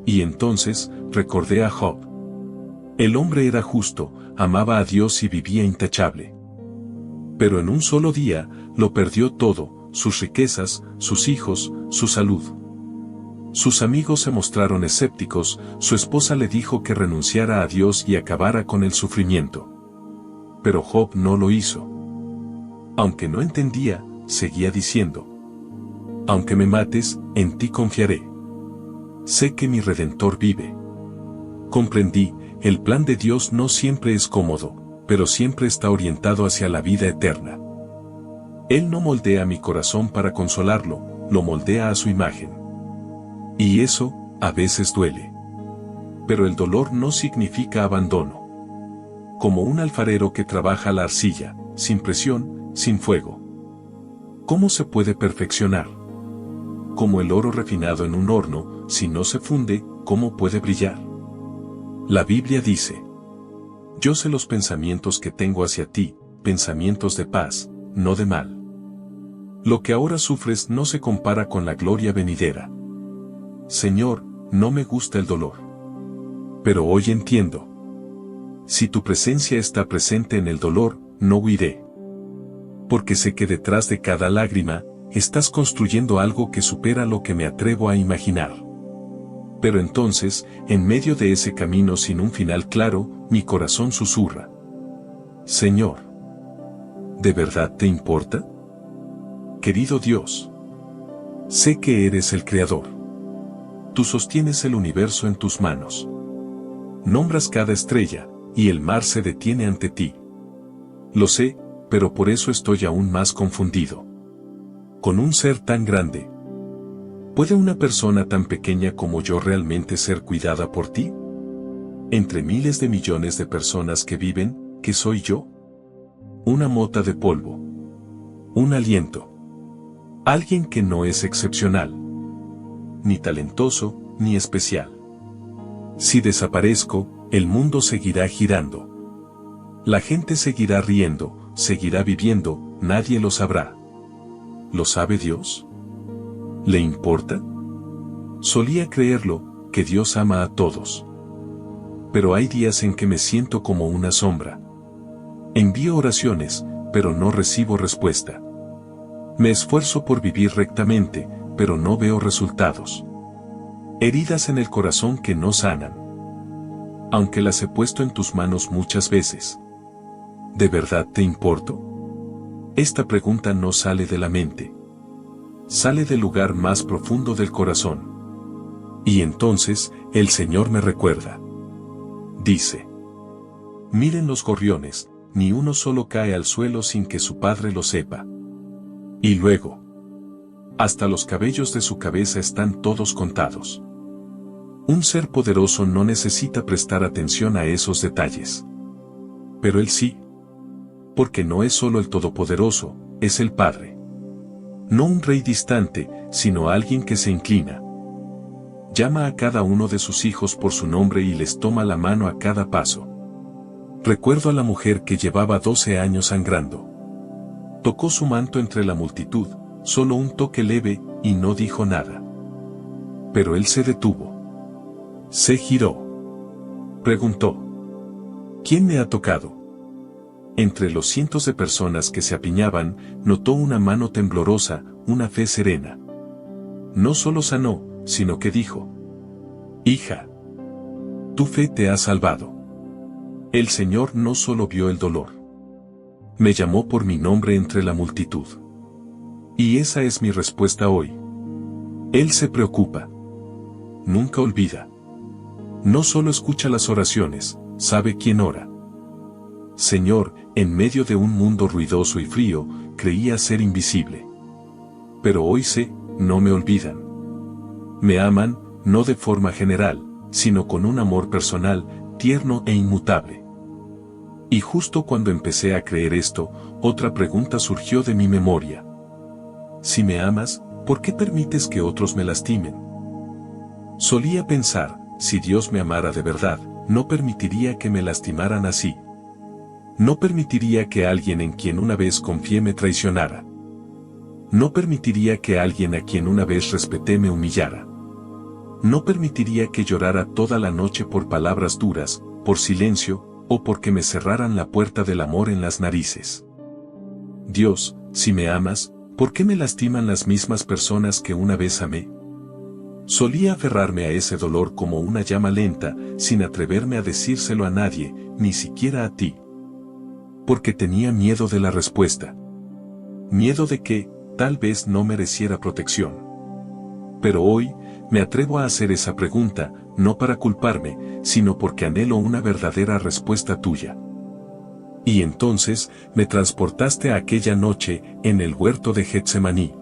Y entonces, recordé a Job. El hombre era justo, amaba a Dios y vivía intachable. Pero en un solo día, lo perdió todo: sus riquezas, sus hijos, su salud. Sus amigos se mostraron escépticos, su esposa le dijo que renunciara a Dios y acabara con el sufrimiento. Pero Job no lo hizo. Aunque no entendía, seguía diciendo: aunque me mates, en ti confiaré. Sé que mi Redentor vive. Comprendí: el plan de Dios no siempre es cómodo, pero siempre está orientado hacia la vida eterna. Él no moldea mi corazón para consolarlo, lo moldea a su imagen. Y eso, a veces duele. Pero el dolor no significa abandono. Como un alfarero que trabaja la arcilla, sin presión, sin fuego. ¿Cómo se puede perfeccionar? Como el oro refinado en un horno, si no se funde, ¿cómo puede brillar? La Biblia dice: yo sé los pensamientos que tengo hacia ti, pensamientos de paz, no de mal. Lo que ahora sufres no se compara con la gloria venidera. Señor, no me gusta el dolor. Pero hoy entiendo. Si tu presencia está presente en el dolor, no huiré. Porque sé que detrás de cada lágrima, estás construyendo algo que supera lo que me atrevo a imaginar. Pero entonces, en medio de ese camino sin un final claro, mi corazón susurra: Señor, ¿de verdad te importa? Querido Dios, sé que eres el Creador. Tú sostienes el universo en tus manos. Nombras cada estrella, y el mar se detiene ante ti. Lo sé, pero por eso estoy aún más confundido. Con un ser tan grande, ¿puede una persona tan pequeña como yo realmente ser cuidada por ti? Entre miles de millones de personas que viven, ¿qué soy yo? Una mota de polvo. Un aliento. Alguien que no es excepcional, ni talentoso, ni especial. Si desaparezco, el mundo seguirá girando. La gente seguirá riendo, seguirá viviendo, nadie lo sabrá. ¿Lo sabe Dios? ¿Le importa? Solía creerlo, que Dios ama a todos. Pero hay días en que me siento como una sombra. Envío oraciones, pero no recibo respuesta. Me esfuerzo por vivir rectamente, pero no veo resultados. Heridas en el corazón que no sanan. Aunque las he puesto en tus manos muchas veces. ¿De verdad te importo? Esta pregunta no sale de la mente. Sale del lugar más profundo del corazón. Y entonces, el Señor me recuerda. Dice: miren los gorriones, ni uno solo cae al suelo sin que su padre lo sepa. Y luego, hasta los cabellos de su cabeza están todos contados. Un ser poderoso no necesita prestar atención a esos detalles. Pero Él sí. Porque no es solo el Todopoderoso, es el Padre. No un rey distante, sino alguien que se inclina. Llama a cada uno de sus hijos por su nombre y les toma la mano a cada paso. Recuerdo a la mujer que llevaba 12 años sangrando. Tocó su manto entre la multitud, solo un toque leve, y no dijo nada. Pero él se detuvo. Se giró. Preguntó: ¿quién me ha tocado? Entre los cientos de personas que se apiñaban, notó una mano temblorosa, una fe serena. No solo sanó, sino que dijo: hija, tu fe te ha salvado. El Señor no solo vio el dolor. Me llamó por mi nombre entre la multitud. Y esa es mi respuesta hoy. Él se preocupa. Nunca olvida. No solo escucha las oraciones, sabe quién ora. Señor, en medio de un mundo ruidoso y frío, creía ser invisible. Pero hoy sé, no me olvidan. Me aman, no de forma general, sino con un amor personal, tierno e inmutable. Y justo cuando empecé a creer esto, otra pregunta surgió de mi memoria. Si me amas, ¿por qué permites que otros me lastimen? Solía pensar, si Dios me amara de verdad, no permitiría que me lastimaran así. No permitiría que alguien en quien una vez confié me traicionara. No permitiría que alguien a quien una vez respeté me humillara. No permitiría que llorara toda la noche por palabras duras, por silencio, o porque me cerraran la puerta del amor en las narices. Dios, si me amas, ¿por qué me lastiman las mismas personas que una vez amé? Solía aferrarme a ese dolor como una llama lenta, sin atreverme a decírselo a nadie, ni siquiera a ti. Porque tenía miedo de la respuesta. Miedo de que, tal vez no mereciera protección. Pero hoy, me atrevo a hacer esa pregunta, no para culparme, sino porque anhelo una verdadera respuesta tuya. Y entonces, me transportaste a aquella noche, en el huerto de Getsemaní.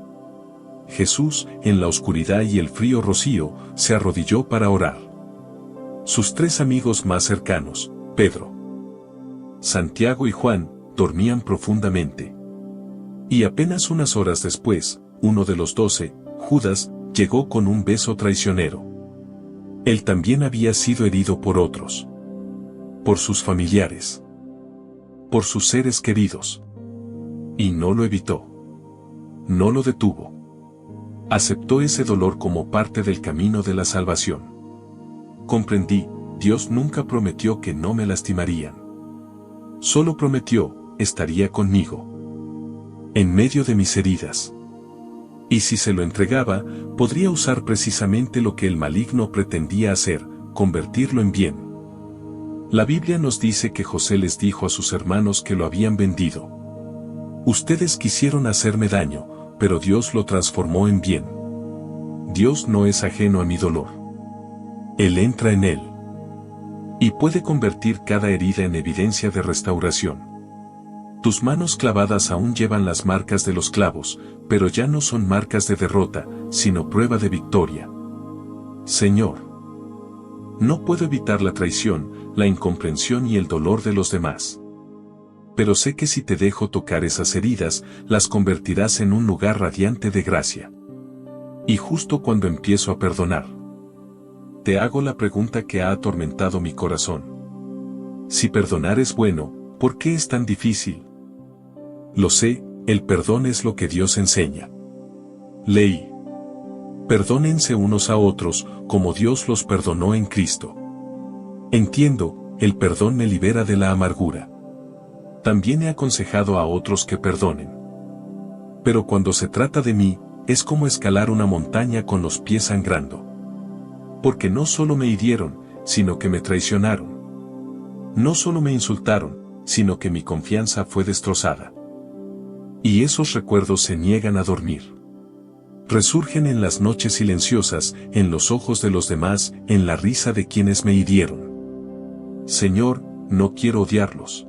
Jesús, en la oscuridad y el frío rocío, se arrodilló para orar. Sus 3 amigos más cercanos, Pedro, Santiago y Juan, dormían profundamente. Y apenas unas horas después, uno de los 12, Judas, llegó con un beso traicionero. Él también había sido herido por otros. Por sus familiares. Por sus seres queridos. Y no lo evitó. No lo detuvo. Aceptó ese dolor como parte del camino de la salvación. Comprendí, Dios nunca prometió que no me lastimarían. Solo prometió, estaría conmigo. En medio de mis heridas. Y si se lo entregaba, podría usar precisamente lo que el maligno pretendía hacer, convertirlo en bien. La Biblia nos dice que José les dijo a sus hermanos que lo habían vendido. Ustedes quisieron hacerme daño, pero Dios lo transformó en bien. Dios no es ajeno a mi dolor. Él entra en él. Y puede convertir cada herida en evidencia de restauración. Tus manos clavadas aún llevan las marcas de los clavos, pero ya no son marcas de derrota, sino prueba de victoria. Señor, no puedo evitar la traición, la incomprensión y el dolor de los demás. Pero sé que si te dejo tocar esas heridas, las convertirás en un lugar radiante de gracia. Y justo cuando empiezo a perdonar, te hago la pregunta que ha atormentado mi corazón. Si perdonar es bueno, ¿por qué es tan difícil? Lo sé, el perdón es lo que Dios enseña. Leí. Perdónense unos a otros, como Dios los perdonó en Cristo. Entiendo, el perdón me libera de la amargura. También he aconsejado a otros que perdonen. Pero cuando se trata de mí, es como escalar una montaña con los pies sangrando. Porque no solo me hirieron, sino que me traicionaron. No solo me insultaron, sino que mi confianza fue destrozada. Y esos recuerdos se niegan a dormir. Resurgen en las noches silenciosas, en los ojos de los demás, en la risa de quienes me hirieron. Señor, no quiero odiarlos.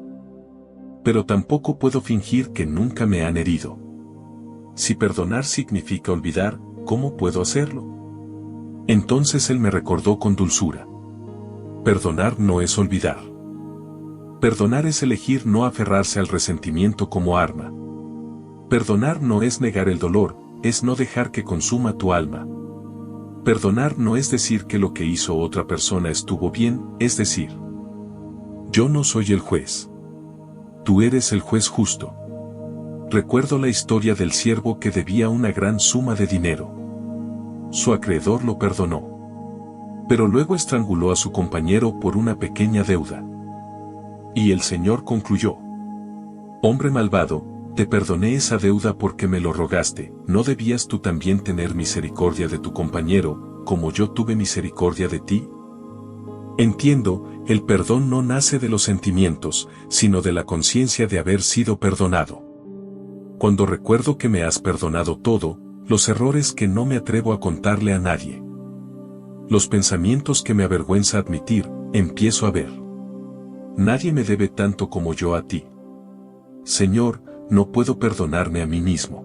Pero tampoco puedo fingir que nunca me han herido. Si perdonar significa olvidar, ¿cómo puedo hacerlo? Entonces él me recordó con dulzura. Perdonar no es olvidar. Perdonar es elegir no aferrarse al resentimiento como arma. Perdonar no es negar el dolor, es no dejar que consuma tu alma. Perdonar no es decir que lo que hizo otra persona estuvo bien, es decir, yo no soy el juez. Tú eres el juez justo. Recuerdo la historia del siervo que debía una gran suma de dinero. Su acreedor lo perdonó. Pero luego estranguló a su compañero por una pequeña deuda. Y el Señor concluyó: hombre malvado, te perdoné esa deuda porque me lo rogaste, ¿no debías tú también tener misericordia de tu compañero, como yo tuve misericordia de ti? Entiendo, el perdón no nace de los sentimientos, sino de la conciencia de haber sido perdonado. Cuando recuerdo que me has perdonado todo, los errores que no me atrevo a contarle a nadie, los pensamientos que me avergüenza admitir, empiezo a ver. Nadie me debe tanto como yo a ti. Señor, no puedo perdonarme a mí mismo.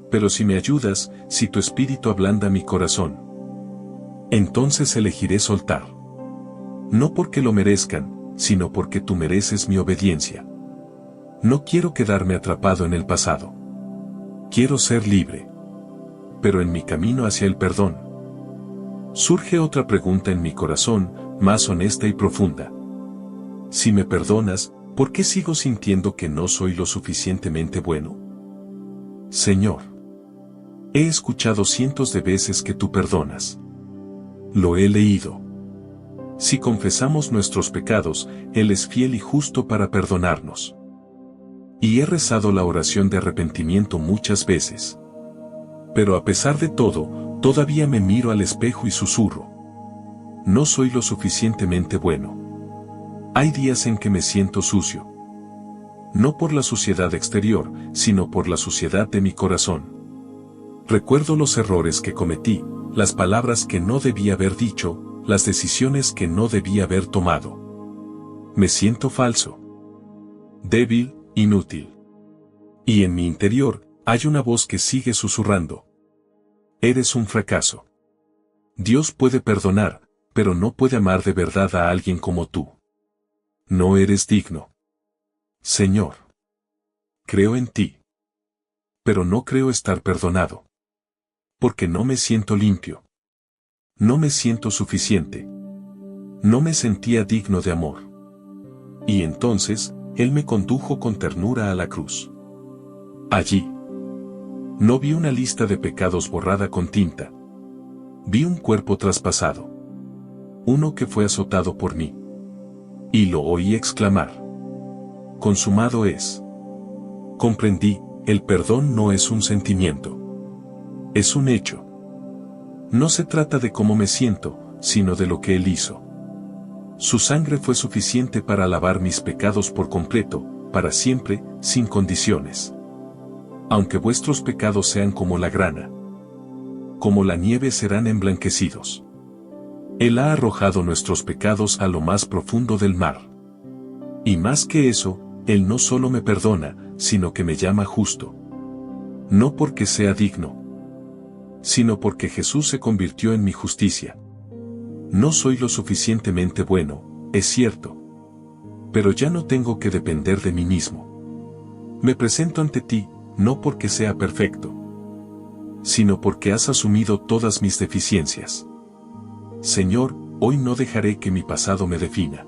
Pero si me ayudas, si tu espíritu ablanda mi corazón, entonces elegiré soltar. No porque lo merezcan, sino porque tú mereces mi obediencia. No quiero quedarme atrapado en el pasado. Quiero ser libre. Pero en mi camino hacia el perdón, surge otra pregunta en mi corazón, más honesta y profunda. Si me perdonas, ¿por qué sigo sintiendo que no soy lo suficientemente bueno? Señor, he escuchado cientos de veces que tú perdonas. Lo he leído. Si confesamos nuestros pecados, Él es fiel y justo para perdonarnos. Y he rezado la oración de arrepentimiento muchas veces. Pero a pesar de todo, todavía me miro al espejo y susurro: no soy lo suficientemente bueno. Hay días en que me siento sucio. No por la suciedad exterior, sino por la suciedad de mi corazón. Recuerdo los errores que cometí, las palabras que no debía haber dicho, las decisiones que no debía haber tomado. Me siento falso, débil, inútil. Y en mi interior, hay una voz que sigue susurrando: eres un fracaso. Dios puede perdonar, pero no puede amar de verdad a alguien como tú. No eres digno. Señor, creo en ti. Pero no creo estar perdonado. Porque no me siento limpio. No me siento suficiente. No me sentía digno de amor. Y entonces, Él me condujo con ternura a la cruz. Allí, no vi una lista de pecados borrada con tinta. Vi un cuerpo traspasado. Uno que fue azotado por mí. Y lo oí exclamar: consumado es. Comprendí, el perdón no es un sentimiento. Es un hecho. No se trata de cómo me siento, sino de lo que Él hizo. Su sangre fue suficiente para lavar mis pecados por completo, para siempre, sin condiciones. Aunque vuestros pecados sean como la grana, como la nieve serán emblanquecidos. Él ha arrojado nuestros pecados a lo más profundo del mar. Y más que eso, Él no solo me perdona, sino que me llama justo. No porque sea digno, sino porque Jesús se convirtió en mi justicia. No soy lo suficientemente bueno, es cierto. Pero ya no tengo que depender de mí mismo. Me presento ante ti, no porque sea perfecto, sino porque has asumido todas mis deficiencias. Señor, hoy no dejaré que mi pasado me defina.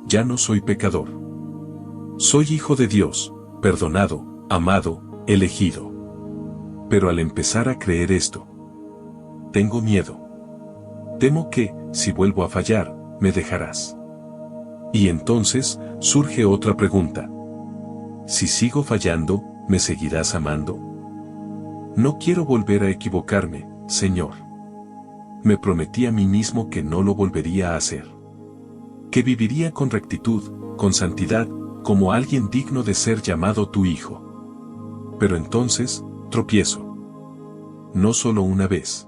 Ya no soy pecador. Soy hijo de Dios, perdonado, amado, elegido. Pero al empezar a creer esto, tengo miedo. Temo que, si vuelvo a fallar, me dejarás. Y entonces, surge otra pregunta. Si sigo fallando, ¿me seguirás amando? No quiero volver a equivocarme, Señor. Me prometí a mí mismo que no lo volvería a hacer. Que viviría con rectitud, con santidad, como alguien digno de ser llamado tu hijo. Pero entonces, tropiezo. No solo una vez.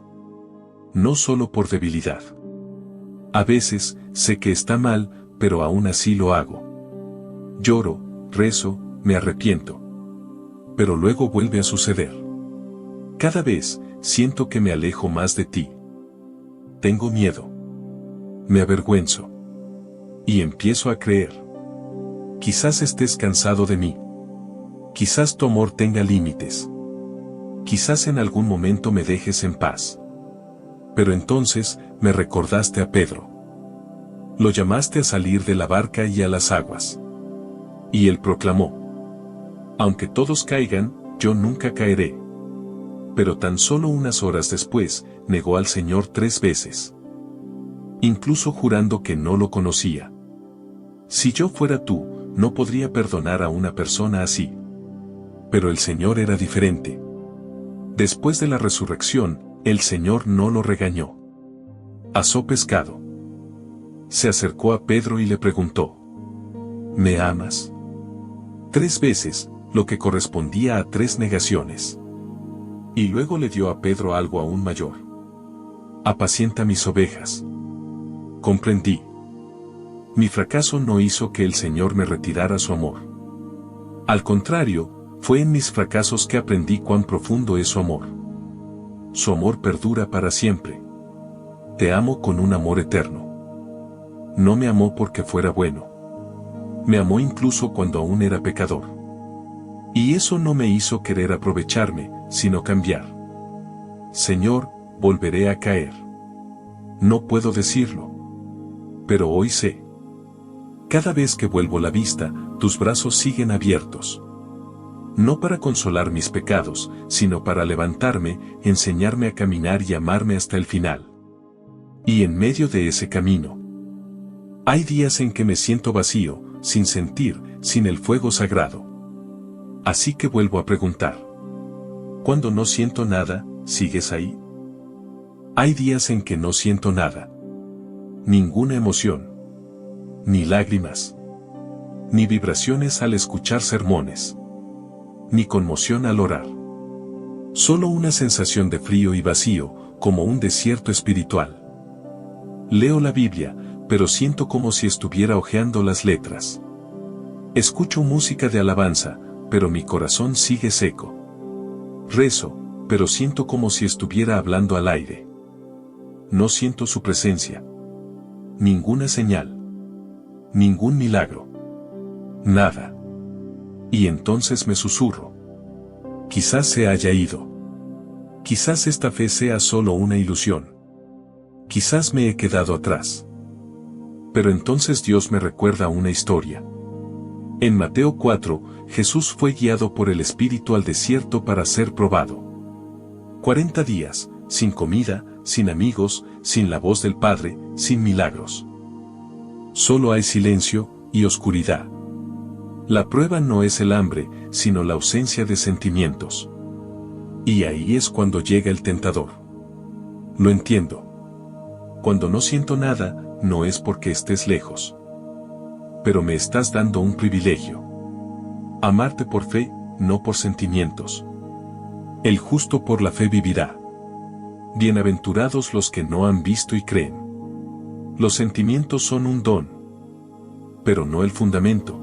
No solo por debilidad. A veces, sé que está mal, pero aún así lo hago. Lloro, rezo, me arrepiento. Pero luego vuelve a suceder. Cada vez, siento que me alejo más de ti. Tengo miedo. Me avergüenzo. Y empiezo a creer. Quizás estés cansado de mí. Quizás tu amor tenga límites. Quizás en algún momento me dejes en paz. Pero entonces, me recordaste a Pedro. Lo llamaste a salir de la barca y a las aguas. Y él proclamó: aunque todos caigan, yo nunca caeré. Pero tan solo unas horas después, negó al Señor 3 veces. Incluso jurando que no lo conocía. Si yo fuera tú, no podría perdonar a una persona así. Pero el Señor era diferente. Después de la resurrección, el Señor no lo regañó. Asó pescado. Se acercó a Pedro y le preguntó: ¿me amas? 3 veces, lo que correspondía a 3 negaciones. Y luego le dio a Pedro algo aún mayor. Apacienta mis ovejas. Comprendí. Mi fracaso no hizo que el Señor me retirara su amor. Al contrario, fue en mis fracasos que aprendí cuán profundo es su amor. Su amor perdura para siempre. Te amo con un amor eterno. No me amó porque fuera bueno. Me amó incluso cuando aún era pecador. Y eso no me hizo querer aprovecharme, sino cambiar. Señor, volveré a caer. No puedo decirlo. Pero hoy sé. Cada vez que vuelvo la vista, tus brazos siguen abiertos. No para consolar mis pecados, sino para levantarme, enseñarme a caminar y amarme hasta el final. Y en medio de ese camino, hay días en que me siento vacío, sin sentir, sin el fuego sagrado. Así que vuelvo a preguntar. Cuando no siento nada, ¿sigues ahí? Hay días en que no siento nada. Ninguna emoción. Ni lágrimas. Ni vibraciones al escuchar sermones. Ni conmoción al orar. Solo una sensación de frío y vacío, como un desierto espiritual. Leo la Biblia, pero siento como si estuviera hojeando las letras. Escucho música de alabanza, pero mi corazón sigue seco. Rezo, pero siento como si estuviera hablando al aire. No siento su presencia. Ninguna señal. Ningún milagro. Nada. Y entonces me susurro. Quizás se haya ido. Quizás esta fe sea solo una ilusión. Quizás me he quedado atrás. Pero entonces Dios me recuerda una historia. En Mateo 4, Jesús fue guiado por el Espíritu al desierto para ser probado. 40 días, sin comida, sin amigos, sin la voz del Padre, sin milagros. Solo hay silencio y oscuridad. La prueba no es el hambre, sino la ausencia de sentimientos. Y ahí es cuando llega el tentador. Lo entiendo. Cuando no siento nada, no es porque estés lejos. Pero me estás dando un privilegio. Amarte por fe, no por sentimientos. El justo por la fe vivirá. Bienaventurados los que no han visto y creen. Los sentimientos son un don, pero no el fundamento.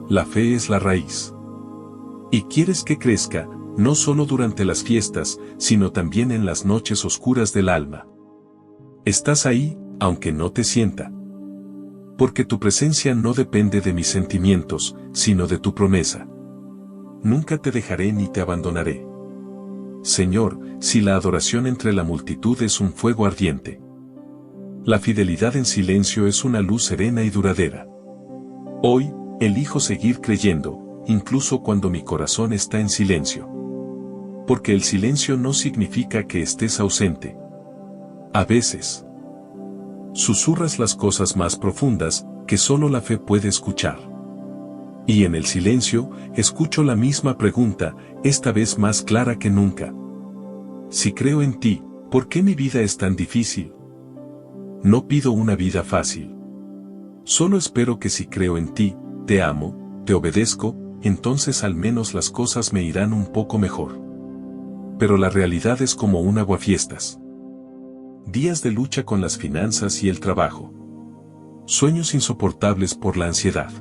La fe es la raíz. Y quieres que crezca, no solo durante las fiestas, sino también en las noches oscuras del alma. Estás ahí, aunque no te sienta. Porque tu presencia no depende de mis sentimientos, sino de tu promesa. Nunca te dejaré ni te abandonaré. Señor, si la adoración entre la multitud es un fuego ardiente, la fidelidad en silencio es una luz serena y duradera. Hoy, elijo seguir creyendo, incluso cuando mi corazón está en silencio. Porque el silencio no significa que estés ausente. A veces, susurras las cosas más profundas que solo la fe puede escuchar. Y en el silencio, escucho la misma pregunta, esta vez más clara que nunca. Si creo en ti, ¿por qué mi vida es tan difícil? No pido una vida fácil. Solo espero que si creo en ti, te amo, te obedezco, entonces al menos las cosas me irán un poco mejor. Pero la realidad es como un aguafiestas. Días de lucha con las finanzas y el trabajo. Sueños insoportables por la ansiedad.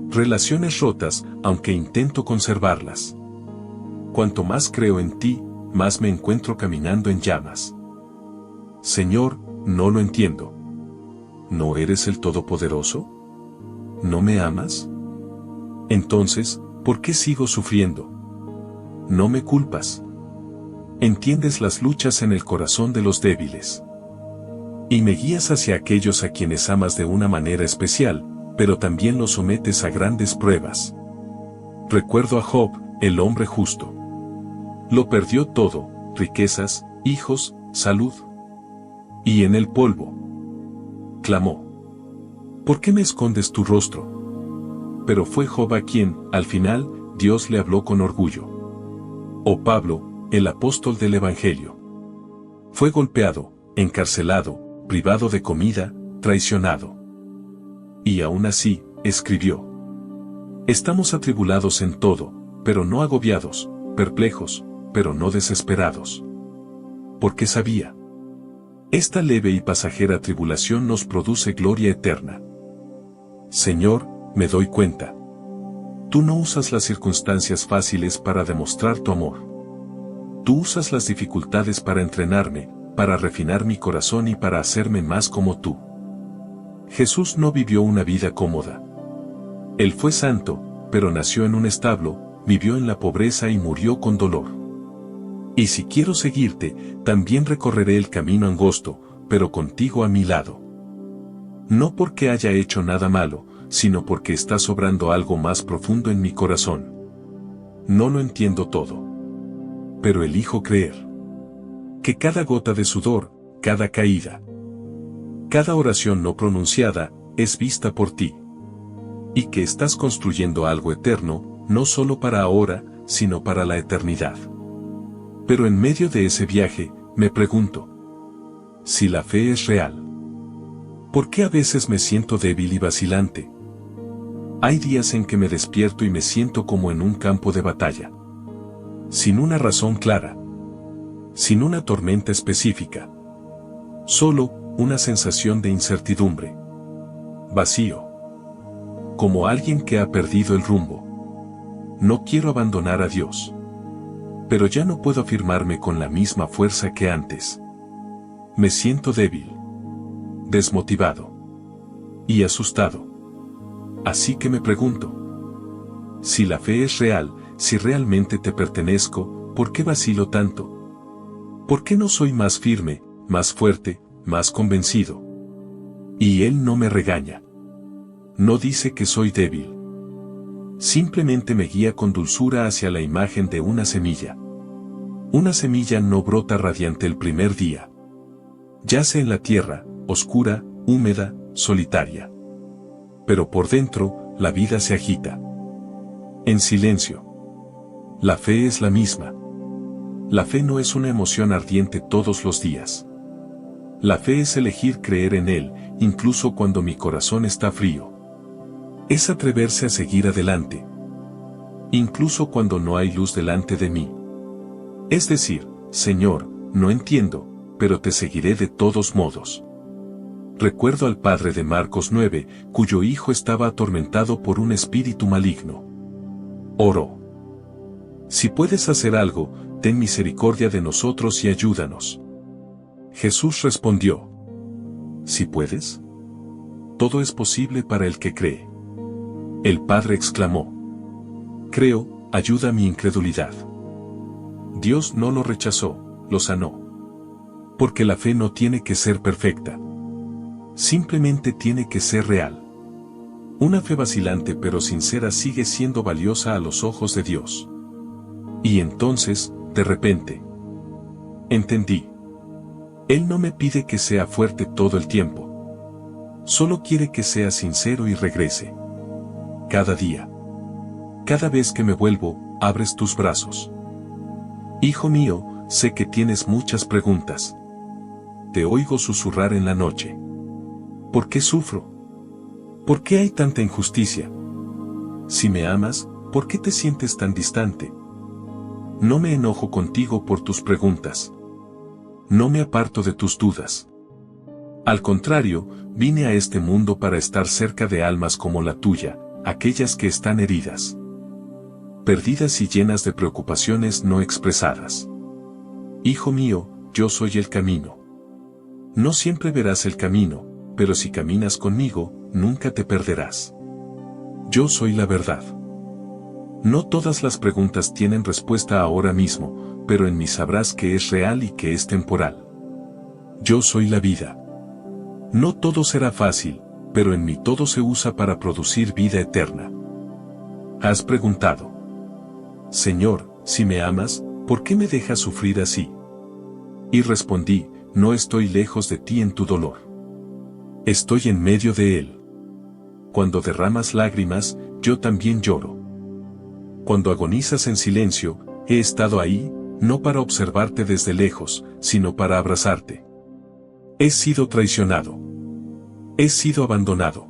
Relaciones rotas, aunque intento conservarlas. Cuanto más creo en ti, más me encuentro caminando en llamas. Señor, no lo entiendo. ¿No eres el Todopoderoso? ¿No me amas? Entonces, ¿por qué sigo sufriendo? No me culpas. Entiendes las luchas en el corazón de los débiles. Y me guías hacia aquellos a quienes amas de una manera especial, pero también los sometes a grandes pruebas. Recuerdo a Job, el hombre justo. Lo perdió todo, riquezas, hijos, salud. Y en el polvo clamó: ¿por qué me escondes tu rostro? Pero fue Job a quien, al final, Dios le habló con orgullo. O Pablo, el apóstol del Evangelio. Fue golpeado, encarcelado, privado de comida, traicionado. Y aún así, escribió: estamos atribulados en todo, pero no agobiados, perplejos, pero no desesperados. Porque sabía: esta leve y pasajera tribulación nos produce gloria eterna. Señor, me doy cuenta. Tú no usas las circunstancias fáciles para demostrar tu amor. Tú usas las dificultades para entrenarme, para refinar mi corazón y para hacerme más como tú. Jesús no vivió una vida cómoda. Él fue santo, pero nació en un establo, vivió en la pobreza y murió con dolor. Y si quiero seguirte, también recorreré el camino angosto, pero contigo a mi lado. No porque haya hecho nada malo, sino porque está sobrando algo más profundo en mi corazón. No lo entiendo todo. Pero elijo creer. Que cada gota de sudor, cada caída, cada oración no pronunciada, es vista por ti. Y que estás construyendo algo eterno, no solo para ahora, sino para la eternidad. Pero en medio de ese viaje, me pregunto: si la fe es real, ¿por qué a veces me siento débil y vacilante? Hay días en que me despierto y me siento como en un campo de batalla. Sin una razón clara. Sin una tormenta específica. Solo una sensación de incertidumbre. Vacío. Como alguien que ha perdido el rumbo. No quiero abandonar a Dios. Pero ya no puedo afirmarme con la misma fuerza que antes. Me siento débil, desmotivado y asustado. Así que me pregunto: si la fe es real, si realmente te pertenezco, ¿por qué vacilo tanto? ¿Por qué no soy más firme, más fuerte, más convencido? Y Él no me regaña. No dice que soy débil. Simplemente me guía con dulzura hacia la imagen de una semilla. Una semilla no brota radiante el primer día. Yace en la tierra, oscura, húmeda, solitaria. Pero por dentro, la vida se agita. En silencio. La fe es la misma. La fe no es una emoción ardiente todos los días. La fe es elegir creer en Él, incluso cuando mi corazón está frío. Es atreverse a seguir adelante. Incluso cuando no hay luz delante de mí. Es decir: Señor, no entiendo, pero te seguiré de todos modos. Recuerdo al padre de Marcos 9, cuyo hijo estaba atormentado por un espíritu maligno. Oró: si puedes hacer algo, ten misericordia de nosotros y ayúdanos. Jesús respondió: ¿si puedes? todo es posible para el que cree. El padre exclamó: creo, ayuda a mi incredulidad. Dios no lo rechazó, lo sanó. Porque la fe no tiene que ser perfecta. Simplemente tiene que ser real. Una fe vacilante pero sincera sigue siendo valiosa a los ojos de Dios. Y entonces, de repente, entendí. Él no me pide que sea fuerte todo el tiempo. Solo quiere que sea sincero y regrese. Cada día. Cada vez que me vuelvo, abres tus brazos. Hijo mío, sé que tienes muchas preguntas. Te oigo susurrar en la noche. ¿Por qué sufro? ¿Por qué hay tanta injusticia? Si me amas, ¿por qué te sientes tan distante? No me enojo contigo por tus preguntas. No me aparto de tus dudas. Al contrario, vine a este mundo para estar cerca de almas como la tuya, aquellas que están heridas, perdidas y llenas de preocupaciones no expresadas. Hijo mío, yo soy el camino. No siempre verás el camino, pero si caminas conmigo, nunca te perderás. Yo soy la verdad. No todas las preguntas tienen respuesta ahora mismo, pero en mí sabrás que es real y que es temporal. Yo soy la vida. No todo será fácil, pero en mí todo se usa para producir vida eterna. Has preguntado: Señor, si me amas, ¿por qué me dejas sufrir así? Y respondí: no estoy lejos de ti en tu dolor. Estoy en medio de él. Cuando derramas lágrimas, yo también lloro. Cuando agonizas en silencio, he estado ahí, no para observarte desde lejos, sino para abrazarte. He sido traicionado. He sido abandonado.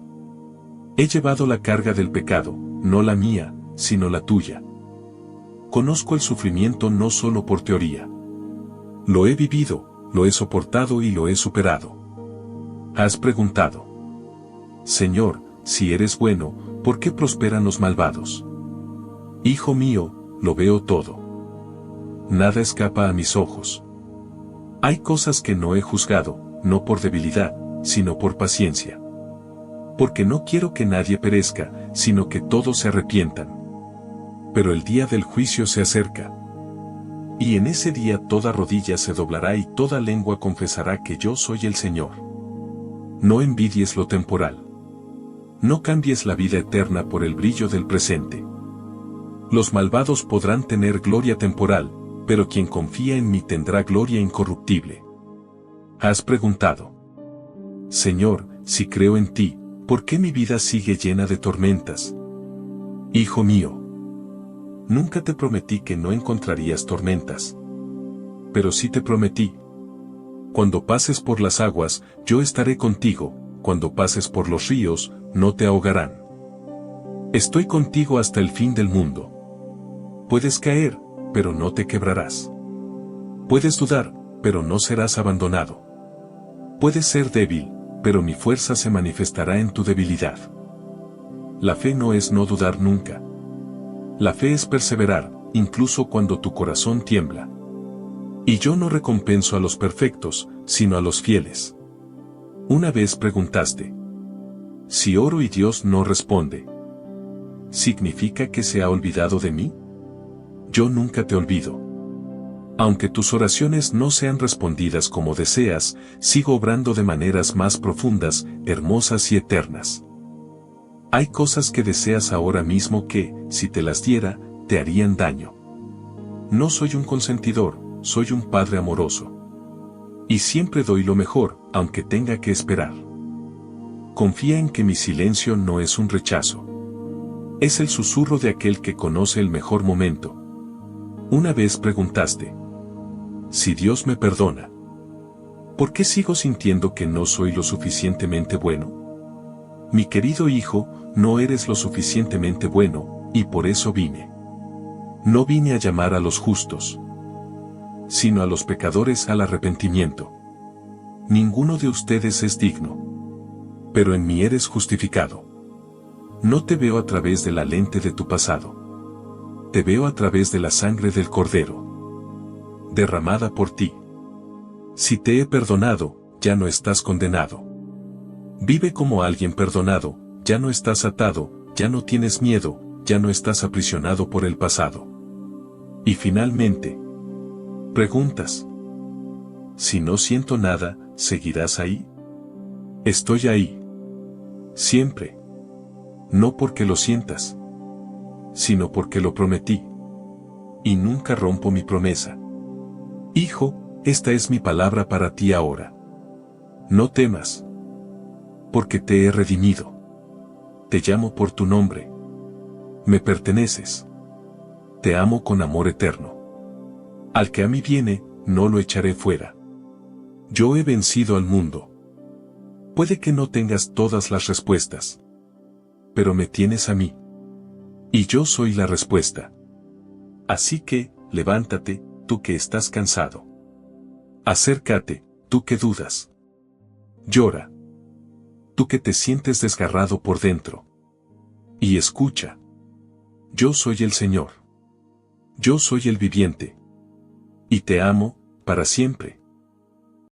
He llevado la carga del pecado, no la mía, sino la tuya. Conozco el sufrimiento no solo por teoría. Lo he vivido, lo he soportado y lo he superado. Has preguntado: Señor, si eres bueno, ¿por qué prosperan los malvados? Hijo mío, lo veo todo. Nada escapa a mis ojos. Hay cosas que no he juzgado, no por debilidad, sino por paciencia. Porque no quiero que nadie perezca, sino que todos se arrepientan. Pero el día del juicio se acerca. Y en ese día toda rodilla se doblará y toda lengua confesará que yo soy el Señor. No envidies lo temporal. No cambies la vida eterna por el brillo del presente. Los malvados podrán tener gloria temporal, pero quien confía en mí tendrá gloria incorruptible. Has preguntado: Señor, si creo en ti, ¿por qué mi vida sigue llena de tormentas? Hijo mío, nunca te prometí que no encontrarías tormentas. Pero sí te prometí: cuando pases por las aguas, yo estaré contigo, cuando pases por los ríos, no te ahogarán. Estoy contigo hasta el fin del mundo. Puedes caer, pero no te quebrarás. Puedes dudar, pero no serás abandonado. Puedes ser débil, pero mi fuerza se manifestará en tu debilidad. La fe no es no dudar nunca. La fe es perseverar, incluso cuando tu corazón tiembla. Y yo no recompenso a los perfectos, sino a los fieles. Una vez preguntaste: si oro y Dios no responde, ¿significa que se ha olvidado de mí? Yo nunca te olvido. Aunque tus oraciones no sean respondidas como deseas, sigo obrando de maneras más profundas, hermosas y eternas. Hay cosas que deseas ahora mismo que, si te las diera, te harían daño. No soy un consentidor, soy un padre amoroso. Y siempre doy lo mejor, aunque tenga que esperar. Confía en que mi silencio no es un rechazo. Es el susurro de aquel que conoce el mejor momento. Una vez preguntaste: si Dios me perdona, ¿por qué sigo sintiendo que no soy lo suficientemente bueno? Mi querido hijo, no eres lo suficientemente bueno, y por eso vine. No vine a llamar a los justos, sino a los pecadores al arrepentimiento. Ninguno de ustedes es digno. Pero en mí eres justificado. No te veo a través de la lente de tu pasado. Te veo a través de la sangre del Cordero, derramada por ti. Si te he perdonado, ya no estás condenado. Vive como alguien perdonado, ya no estás atado, ya no tienes miedo, ya no estás aprisionado por el pasado. Y finalmente, preguntas. Si no siento nada, ¿seguirás ahí? Estoy ahí. Siempre. No porque lo sientas, sino porque lo prometí. Y nunca rompo mi promesa. Hijo, esta es mi palabra para ti ahora. No temas. Porque te he redimido. Te llamo por tu nombre. Me perteneces. Te amo con amor eterno. Al que a mí viene, no lo echaré fuera. Yo he vencido al mundo. Puede que no tengas todas las respuestas. Pero me tienes a mí. Y yo soy la respuesta. Así que, levántate, tú que estás cansado. Acércate, tú que dudas. Llora. Tú que te sientes desgarrado por dentro. Y escucha. Yo soy el Señor. Yo soy el viviente. Y te amo, para siempre.